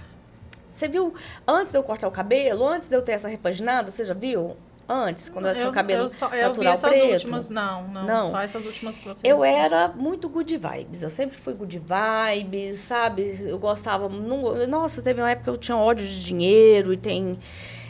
Você viu antes de eu cortar o cabelo, antes de eu ter essa repaginada, você já viu? Antes, quando eu tinha o cabelo natural eu vi essas preto. Últimas, não, só essas últimas que você Eu viu. era muito good vibes, eu sempre fui good vibes, sabe? Eu gostava... Nossa, teve uma época que eu tinha ódio de dinheiro e tem...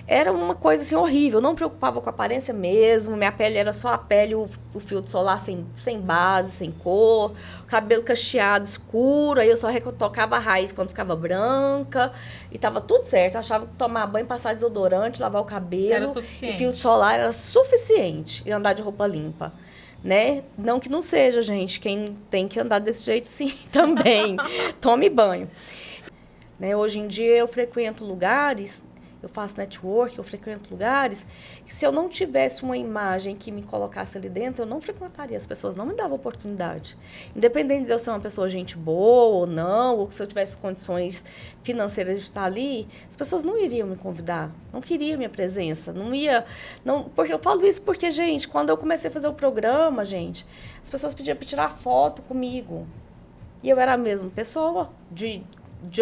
Era uma coisa assim horrível, eu não me preocupava com a aparência mesmo, minha pele era só a pele, o filtro solar sem base, sem cor, o cabelo cacheado escuro, aí eu só retocava a raiz quando ficava branca e tava tudo certo. Eu achava que tomar banho, passar desodorante, lavar o cabelo e filtro solar era suficiente e andar de roupa limpa. Né? Não que não seja, gente, quem tem que andar desse jeito sim também, tome banho. Né? Hoje em dia eu frequento lugares... Eu faço network, eu frequento lugares que se eu não tivesse uma imagem que me colocasse ali dentro, eu não frequentaria. As pessoas não me davam oportunidade. Independente de eu ser uma pessoa gente boa ou não, ou se eu tivesse condições financeiras de estar ali, as pessoas não iriam me convidar. Não queriam minha presença. Porque eu falo isso porque, gente, quando eu comecei a fazer o programa, gente, as pessoas pediam para tirar foto comigo. E eu era a mesma pessoa de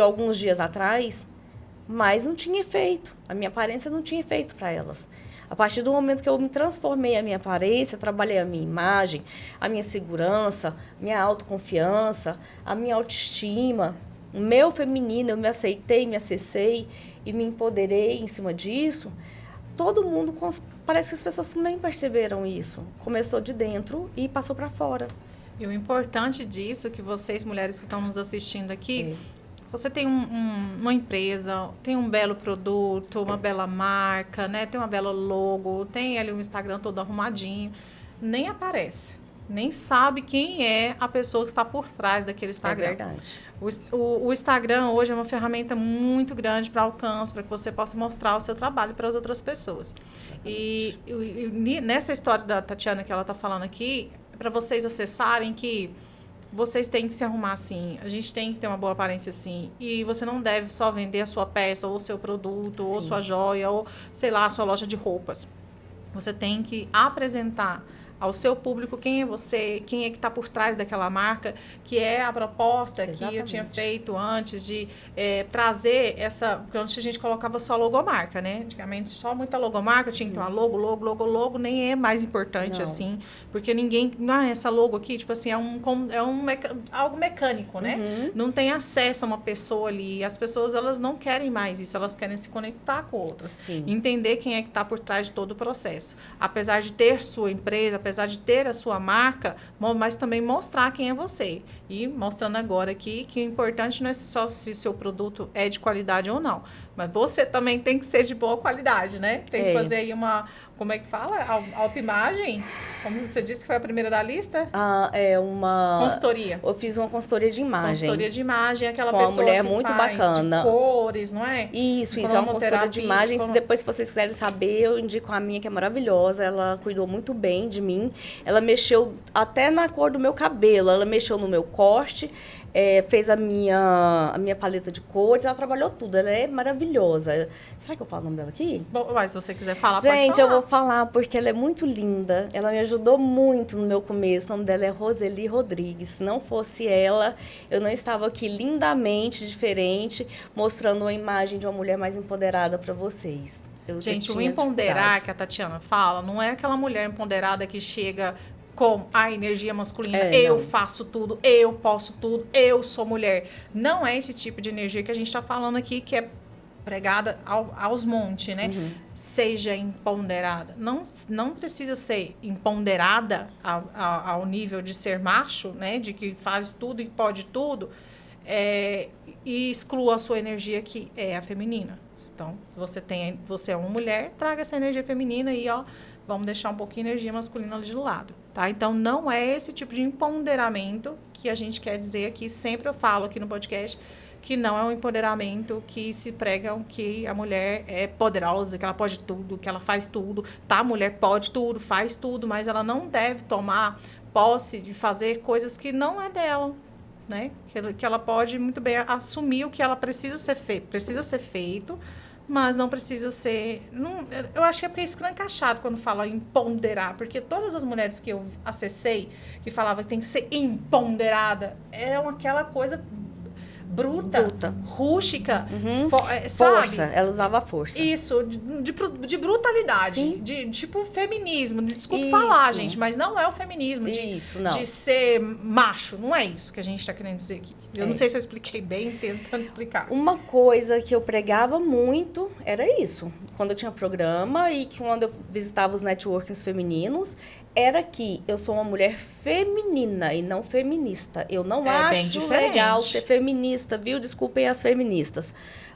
alguns dias atrás, mas não tinha efeito. A minha aparência não tinha efeito para elas. A partir do momento que eu me transformei a minha aparência, trabalhei a minha imagem, a minha segurança, minha autoconfiança, a minha autoestima, o meu feminino, eu me aceitei, me acessei e me empoderei em cima disso, todo mundo, parece que as pessoas também perceberam isso. Começou de dentro e passou para fora. E o importante disso, que vocês, mulheres que estão nos assistindo aqui... Você tem uma empresa, tem um belo produto, uma bela marca, né? Tem uma bela logo, tem ali um Instagram todo arrumadinho. Nem aparece. Nem sabe quem é a pessoa que está por trás daquele Instagram. É verdade. O Instagram hoje é uma ferramenta muito grande para alcance, para que você possa mostrar o seu trabalho para as outras pessoas. E nessa história da Tatiana que ela está falando aqui, para vocês acessarem que... Vocês têm que se arrumar assim, a gente tem que ter uma boa aparência assim. E você não deve só vender a sua peça, ou o seu produto, ou sua joia, ou, sei lá, a sua loja de roupas. Você tem que apresentar ao seu público quem é você, quem é que está por trás daquela marca, que é a proposta que eu tinha feito antes de trazer essa... Porque antes a gente colocava só logomarca, né? Antigamente só muita logomarca, tinha que ter uma logo, nem é mais importante assim, porque ninguém... essa logo aqui, tipo assim, algo mecânico, né? Uhum. Não tem acesso a uma pessoa ali. As pessoas, elas não querem mais isso, elas querem se conectar com outras. Sim. Entender quem é que está por trás de todo o processo. Apesar de ter sua empresa, apesar de ter a sua marca, mas também mostrar quem é você. E mostrando agora aqui que o importante não é só se seu produto é de qualidade ou não, mas você também tem que ser de boa qualidade, né? Tem que fazer aí uma, como é que fala? Autoimagem? Como você disse que foi a primeira da lista? É uma... Consultoria. Eu fiz uma consultoria de imagem. Consultoria de imagem, aquela com pessoa uma mulher que muito faz bacana. De cores, não é? Isso, é uma consultoria de imagem. Se depois se vocês quiserem saber, eu indico a minha, que é maravilhosa. Ela cuidou muito bem de mim. Ela mexeu até na cor do meu cabelo, ela mexeu no meu corte, fez a minha paleta de cores, ela trabalhou tudo. Ela é maravilhosa. Será que eu falo o nome dela aqui? Bom, mas se você quiser falar, gente, pode falar. Eu vou falar porque ela é muito linda. Ela me ajudou muito no meu começo. O nome dela é Roseli Rodrigues. Se não fosse ela, eu não estava aqui lindamente diferente, mostrando uma imagem de uma mulher mais empoderada para vocês. Gente, o empoderar que a Tatiana fala, não é aquela mulher empoderada que chega com a energia masculina, eu faço tudo, eu posso tudo, eu sou mulher. Não é esse tipo de energia que a gente está falando aqui, que é pregada aos montes, né? Uhum. Seja empoderada. Não precisa ser empoderada ao nível de ser macho, né? De que faz tudo e pode tudo, e exclua a sua energia, que é a feminina. Então, se você é uma mulher, traga essa energia feminina e, vamos deixar um pouquinho de energia masculina ali de lado, tá? Então, não é esse tipo de empoderamento que a gente quer dizer aqui. Sempre eu falo aqui no podcast que não é um empoderamento que se pregam que a mulher é poderosa, que ela pode tudo, que ela faz tudo, tá? A mulher pode tudo, faz tudo, mas ela não deve tomar posse de fazer coisas que não é dela, né? Que ela pode muito bem assumir o que ela precisa ser feito, mas não precisa ser... eu acho que é porque é escrancachado quando fala em ponderar, porque todas as mulheres que eu acessei, que falavam que tem que ser empoderada, eram aquela coisa bruta. Rústica, sabe? Força, ela usava força. Isso, de brutalidade. Sim. De tipo feminismo. Desculpa falar, gente, mas não é o feminismo de ser macho. Não é isso que a gente está querendo dizer aqui. Eu não sei se eu expliquei bem, tentando explicar. Uma coisa que eu pregava muito era isso. Quando eu tinha programa e quando eu visitava os networkings femininos, era que eu sou uma mulher feminina e não feminista. Eu não acho legal ser feminista, viu? Desculpem as feministas.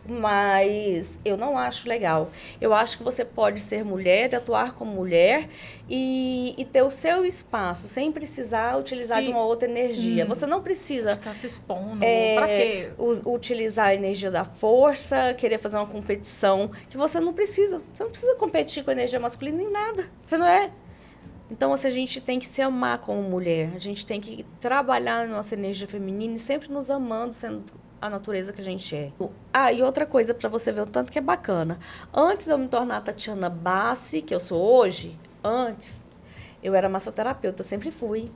Mas eu não acho legal. Eu acho que você pode ser mulher, atuar como mulher e ter o seu espaço, sem precisar utilizar de uma outra energia. Você não precisa ficar se expondo. Pra quê? Utilizar a energia da força, querer fazer uma competição que você não precisa. Você não precisa competir com a energia masculina em nada. Você não é. Então, a gente tem que se amar como mulher. A gente tem que trabalhar na nossa energia feminina e sempre nos amando, sendo a natureza que a gente é. E outra coisa para você ver o tanto que é bacana. Antes de eu me tornar a Tatiana Bassi, que eu sou hoje, antes, eu era massoterapeuta, sempre fui.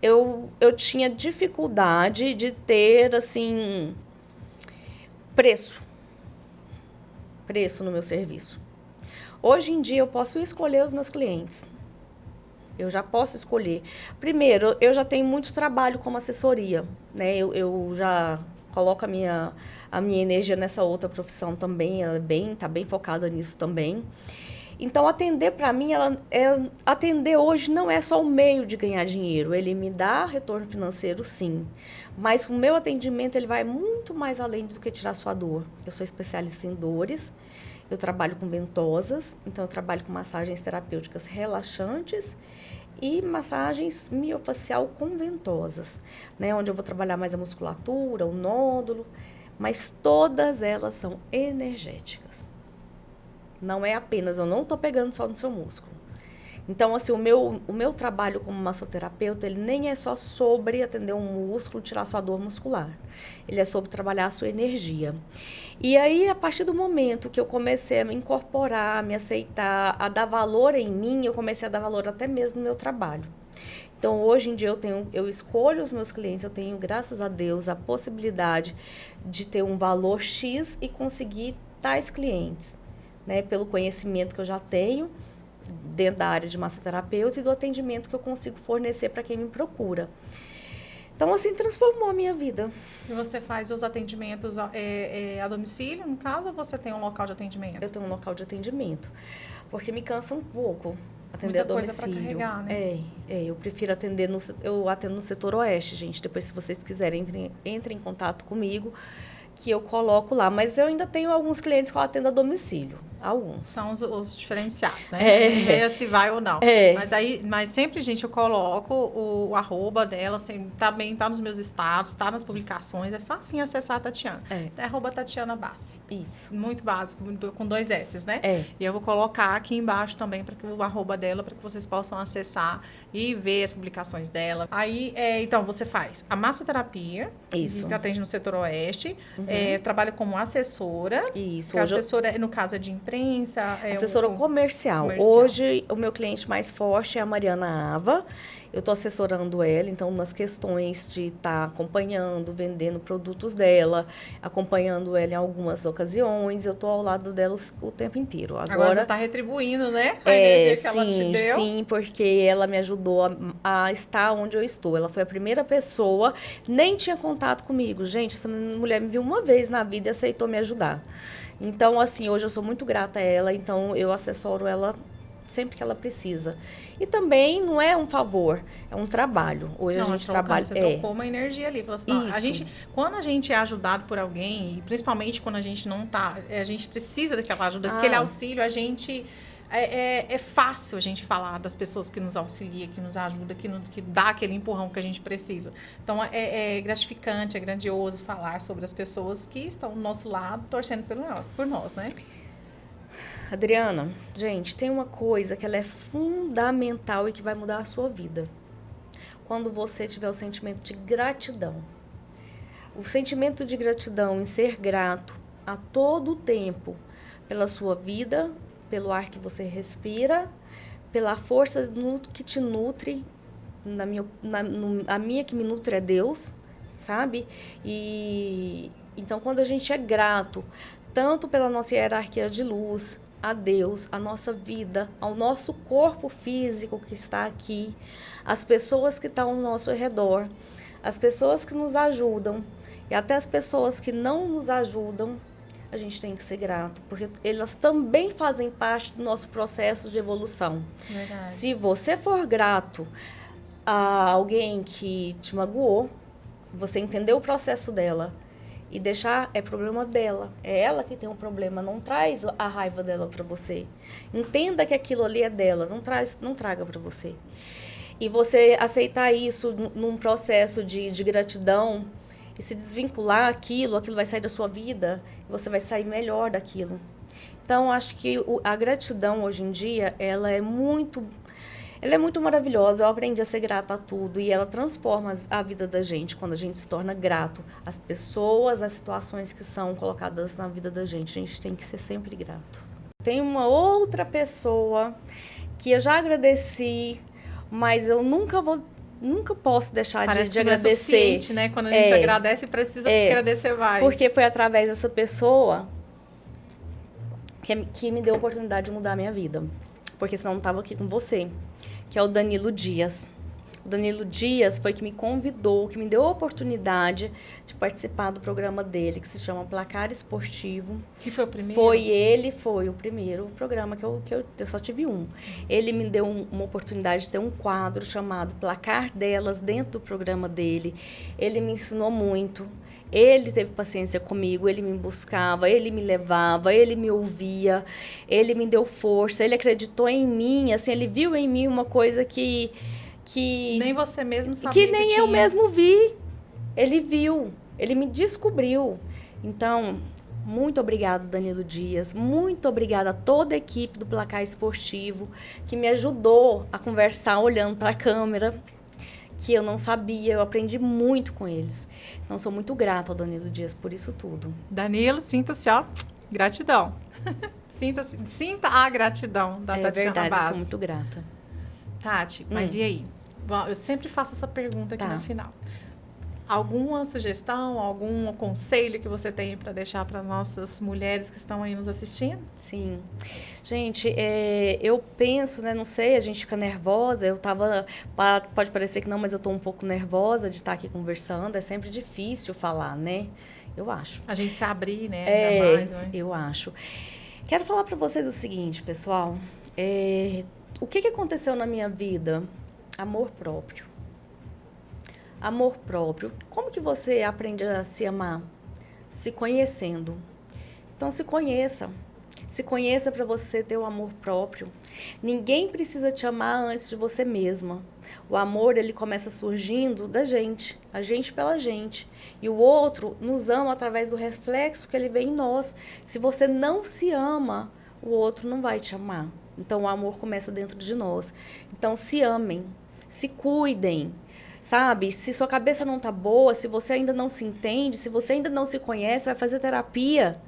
Eu tinha dificuldade de ter, assim, preço no meu serviço. Hoje em dia, eu posso escolher os meus clientes. Eu já posso escolher. Primeiro, eu já tenho muito trabalho como assessoria, né? Eu já coloco a minha energia nessa outra profissão também. Ela tá bem focada nisso também. Então, atender para mim, atender hoje não é só o meio de ganhar dinheiro. Ele me dá retorno financeiro, sim. Mas o meu atendimento, ele vai muito mais além do que tirar sua dor. Eu sou especialista em dores. Eu trabalho com ventosas, então eu trabalho com massagens terapêuticas relaxantes e massagens miofacial com ventosas, né? Onde eu vou trabalhar mais a musculatura, o nódulo, mas todas elas são energéticas. Não é apenas, eu não estou pegando só no seu músculo. Então, assim, o meu trabalho como massoterapeuta, ele nem é só sobre atender um músculo, tirar sua dor muscular. Ele é sobre trabalhar a sua energia. E aí, a partir do momento que eu comecei a me incorporar, a me aceitar, a dar valor em mim, eu comecei a dar valor até mesmo no meu trabalho. Então, hoje em dia, eu escolho os meus clientes, eu tenho, graças a Deus, a possibilidade de ter um valor X e conseguir tais clientes, né? Pelo conhecimento que eu já tenho dentro da área de massoterapeuta e do atendimento que eu consigo fornecer para quem me procura. Então, assim, transformou a minha vida. E você faz os atendimentos a domicílio, no caso, ou você tem um local de atendimento? Eu tenho um local de atendimento, porque me cansa um pouco. atender muita a domicílio. Coisa pra carregar, né? Eu prefiro atender, eu atendo no setor oeste, gente. Depois, se vocês quiserem, entrem em contato comigo, que eu coloco lá. Mas eu ainda tenho alguns clientes que eu atendo a domicílio. Alguns. São os diferenciados, né? A gente vê se vai ou não. Mas sempre, gente, eu coloco o arroba dela, assim, também tá nos meus status, tá nas publicações. É facinho acessar a Tatiana. É arroba Tatiana Bassi. Isso. Muito básico, com 2 S's, né? E eu vou colocar aqui embaixo também para o arroba dela, para que vocês possam acessar e ver as publicações dela. Aí, então, você faz a massoterapia, que atende no setor oeste, trabalha como assessora. Isso. Que a assessora, no caso, é de imprensa. Assessora comercial. Hoje, o meu cliente mais forte é a Mariana Ava. Eu estou assessorando ela, então, nas questões de estar acompanhando, vendendo produtos dela, acompanhando ela em algumas ocasiões. Eu estou ao lado dela o tempo inteiro. Agora você está retribuindo, né? A energia que ela te deu. Sim, porque ela me ajudou a estar onde eu estou. Ela foi a primeira pessoa, nem tinha contato comigo. Gente, essa mulher me viu uma vez na vida e aceitou me ajudar. Então, assim, hoje eu sou muito grata a ela, então eu assessoro ela sempre que ela precisa. E também não é um favor, é um trabalho. Hoje a gente trabalha... Você trocou uma energia ali. Falou assim, quando a gente é ajudado por alguém, e principalmente quando a gente não tá... A gente precisa daquela ajuda, daquele auxílio, a gente... É fácil a gente falar das pessoas que nos auxiliam, que nos ajudam, que dá aquele empurrão que a gente precisa. Então, é gratificante, é grandioso falar sobre as pessoas que estão do nosso lado, torcendo por nós, né? Adriana, gente, tem uma coisa que ela é fundamental e que vai mudar a sua vida. Quando você tiver o sentimento de gratidão. O sentimento de gratidão em ser grato a todo o tempo pela sua vida, pelo ar que você respira, pela força que te nutre. A minha que me nutre é Deus, sabe? E então, quando a gente é grato, tanto pela nossa hierarquia de luz, a Deus, a nossa vida, ao nosso corpo físico que está aqui, as pessoas que estão ao nosso redor, as pessoas que nos ajudam e até as pessoas que não nos ajudam, a gente tem que ser grato, porque elas também fazem parte do nosso processo de evolução. Verdade. Se você for grato a alguém que te magoou, você entendeu o processo dela, e deixar é problema dela. É ela que tem um problema. Não traz a raiva dela para você. Entenda que aquilo ali é dela. Não traga para você. E você aceitar isso num processo de gratidão e se desvincular aquilo vai sair da sua vida e você vai sair melhor daquilo. Então, acho que a gratidão hoje em dia, ela é muito maravilhosa. Eu aprendi a ser grata a tudo e ela transforma a vida da gente quando a gente se torna grato às pessoas, às situações que são colocadas na vida da gente. A gente tem que ser sempre grato. Tem uma outra pessoa que eu já agradeci, mas eu nunca posso deixar de agradecer. Não é suficiente, né? Quando a gente agradece, precisa agradecer mais. Porque foi através dessa pessoa que me deu a oportunidade de mudar a minha vida. Porque senão eu não estava aqui com você, que é o Danilo Dias. O Danilo Dias foi que me convidou, que me deu a oportunidade de participar do programa dele, que se chama Placar Esportivo. Que foi o primeiro? Foi o primeiro programa que eu só tive um. Ele me deu uma oportunidade de ter um quadro chamado Placar Delas dentro do programa dele. Ele me ensinou muito. Ele teve paciência comigo, ele me buscava, ele me levava, ele me ouvia, ele me deu força, ele acreditou em mim, assim, ele viu em mim uma coisa que nem você mesmo sabia que nem eu mesmo vi. Ele viu, ele me descobriu. Então, muito obrigada, Danilo Dias, muito obrigada a toda a equipe do Placar Esportivo que me ajudou a conversar olhando para a câmera, que eu não sabia, eu aprendi muito com eles. Então, sou muito grata ao Danilo Dias por isso tudo. Danilo, sinta-se, gratidão. Sinta a gratidão da Tatiana Bassi. É verdade, eu sou muito grata. Tati, mas e aí? Eu sempre faço essa pergunta aqui no final. Alguma sugestão, algum conselho que você tem para deixar para nossas mulheres que estão aí nos assistindo? Sim. Gente, eu penso, né, não sei, a gente fica nervosa, pode parecer que não, mas eu estou um pouco nervosa de estar aqui conversando, é sempre difícil falar, né? Eu acho. A gente se abrir, né? Ainda mais, né? Eu acho. Quero falar para vocês o seguinte, pessoal, o que aconteceu na minha vida? Amor próprio. Amor próprio. Como que você aprende a se amar? Se conhecendo. Então, se conheça. Se conheça para você ter o amor próprio. Ninguém precisa te amar antes de você mesma. O amor, ele começa surgindo da gente, a gente pela gente. E o outro nos ama através do reflexo que ele vê em nós. Se você não se ama, o outro não vai te amar. Então, o amor começa dentro de nós. Então, se amem, se cuidem. Sabe, se sua cabeça não tá boa, se você ainda não se entende, se você ainda não se conhece, vai fazer terapia,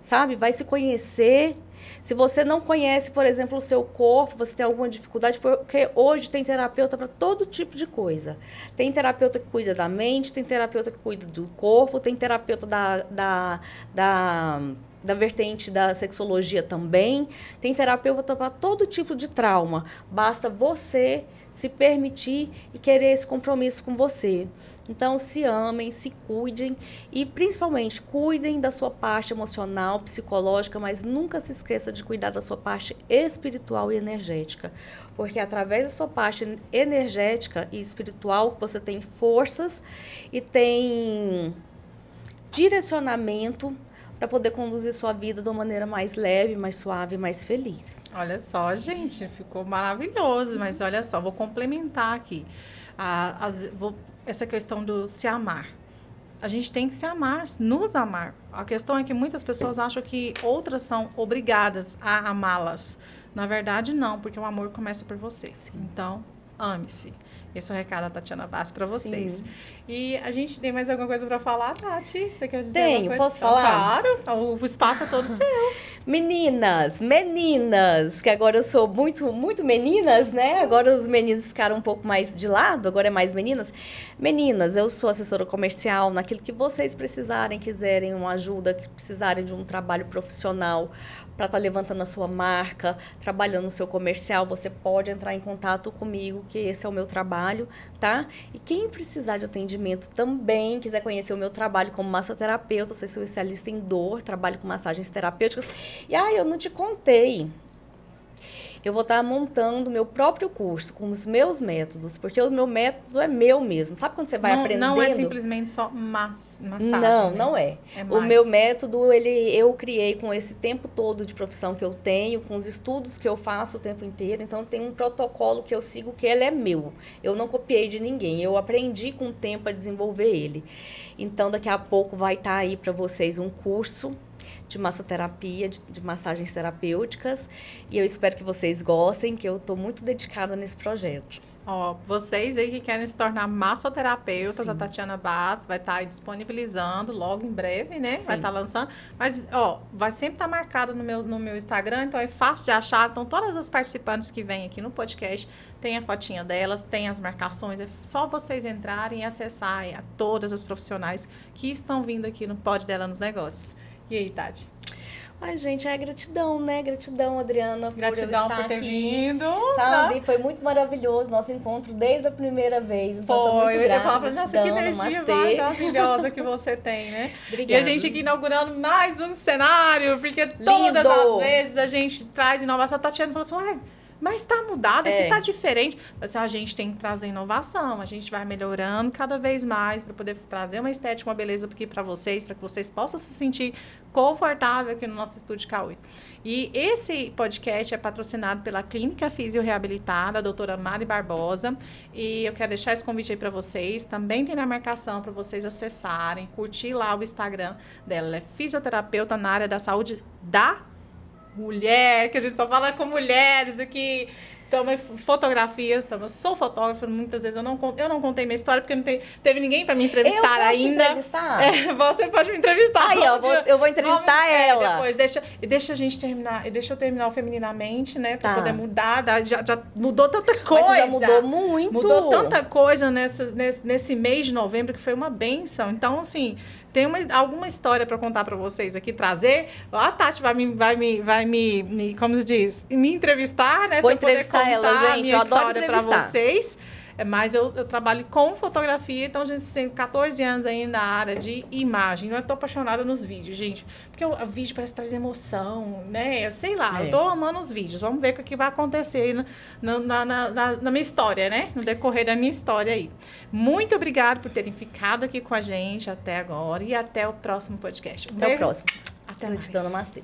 sabe? Vai se conhecer. Se você não conhece, por exemplo, o seu corpo, você tem alguma dificuldade, porque hoje tem terapeuta para todo tipo de coisa. Tem terapeuta que cuida da mente, tem terapeuta que cuida do corpo, tem terapeuta da vertente da sexologia também. Tem terapeuta para todo tipo de trauma. Basta você se permitir e querer esse compromisso com você. Então, se amem, se cuidem e, principalmente, cuidem da sua parte emocional, psicológica, mas nunca se esqueça de cuidar da sua parte espiritual e energética. Porque através da sua parte energética e espiritual, você tem forças e tem direcionamento para poder conduzir sua vida de uma maneira mais leve, mais suave, mais feliz. Olha só, gente, ficou maravilhoso, mas olha só, vou complementar aqui. Essa questão do se amar. A gente tem que se amar, nos amar. A questão é que muitas pessoas acham que outras são obrigadas a amá-las. Na verdade, não, porque o amor começa por você. Sim. Então, ame-se. Esse é o recado da Tatiana Bassi para vocês. Sim. E a gente tem mais alguma coisa para falar, Tati? Você quer dizer alguma coisa? Posso falar? Claro, o espaço é todo seu. Meninas, que agora eu sou muito meninas, né? Agora os meninos ficaram um pouco mais de lado, agora é mais meninas. Meninas, eu sou assessora comercial, naquilo que vocês precisarem, quiserem uma ajuda, que precisarem de um trabalho profissional para estar levantando a sua marca, trabalhando no seu comercial, você pode entrar em contato comigo, que esse é o meu trabalho, tá? E quem precisar de atendimento também, quiser conhecer o meu trabalho como massoterapeuta, sou especialista em dor, trabalho com massagens terapêuticas. E, eu não te contei. Eu vou estar montando o meu próprio curso com os meus métodos, porque o meu método é meu mesmo. Sabe quando você vai aprendendo? Não é simplesmente só massagem. Não é. O meu método, eu criei com esse tempo todo de profissão que eu tenho, com os estudos que eu faço o tempo inteiro. Então, tem um protocolo que eu sigo que ele é meu. Eu não copiei de ninguém. Eu aprendi com o tempo a desenvolver ele. Então, daqui a pouco vai estar aí para vocês um curso de massoterapia, de massagens terapêuticas. E eu espero que vocês gostem, que eu estou muito dedicada nesse projeto. Vocês aí que querem se tornar massoterapeutas, a Tatiana Bassi vai estar aí disponibilizando logo em breve, né? Sim. Vai estar lançando. Mas, vai sempre estar marcado no meu Instagram, então é fácil de achar. Então, todas as participantes que vêm aqui no podcast, tem a fotinha delas, tem as marcações. É só vocês entrarem e acessarem a todas as profissionais que estão vindo aqui no Pod Dela nos Negócios. E aí, Tati? Ai, gente, é gratidão, né? Gratidão, Adriana, gratidão por ter vindo. Sabe? Foi muito maravilhoso nosso encontro desde a primeira vez. Então, tô muito grata. Eu falo, nossa, que energia maravilhosa que você tem, né? Obrigada. E a gente aqui inaugurando mais um cenário, porque todas as vezes a gente traz inovação. A Tatiana falou assim, mas está mudado, aqui está diferente. Mas a gente tem que trazer inovação, a gente vai melhorando cada vez mais para poder trazer uma estética, uma beleza aqui para vocês, para que vocês possam se sentir confortável aqui no nosso estúdio Cauê. E esse podcast é patrocinado pela Clínica Fisioreabilitada, a doutora Mari Barbosa. E eu quero deixar esse convite aí para vocês. Também tem na marcação para vocês acessarem, curtir lá o Instagram dela. Ela é fisioterapeuta na área da saúde da mulher, que a gente só fala com mulheres aqui, toma fotografias, eu sou fotógrafa, muitas vezes eu não contei minha história, porque não teve ninguém para me entrevistar ainda. Entrevistar? Você pode me entrevistar. Aí, eu vou entrevistar ela. Depois, deixa a gente terminar, deixa eu terminar o Femininamente, né, para poder mudar, já mudou tanta coisa. Mas já mudou muito. Mudou tanta coisa nesse mês de novembro, que foi uma bênção. Então, assim, tem alguma história para contar para vocês aqui, trazer. A Tati vai me como se diz, me entrevistar, né? Vou entrevistar ela, gente. Eu adoro história para vocês. Mas eu trabalho com fotografia, então a gente tem 14 anos aí na área de imagem. Eu tô apaixonada nos vídeos, gente. Porque o vídeo parece trazer emoção, né? Sei lá, eu tô amando os vídeos. Vamos ver o que vai acontecer aí na minha história, né? No decorrer da minha história aí. Muito obrigada por terem ficado aqui com a gente até agora e até o próximo podcast. Até o próximo. Até mais. Gratidão, namastê.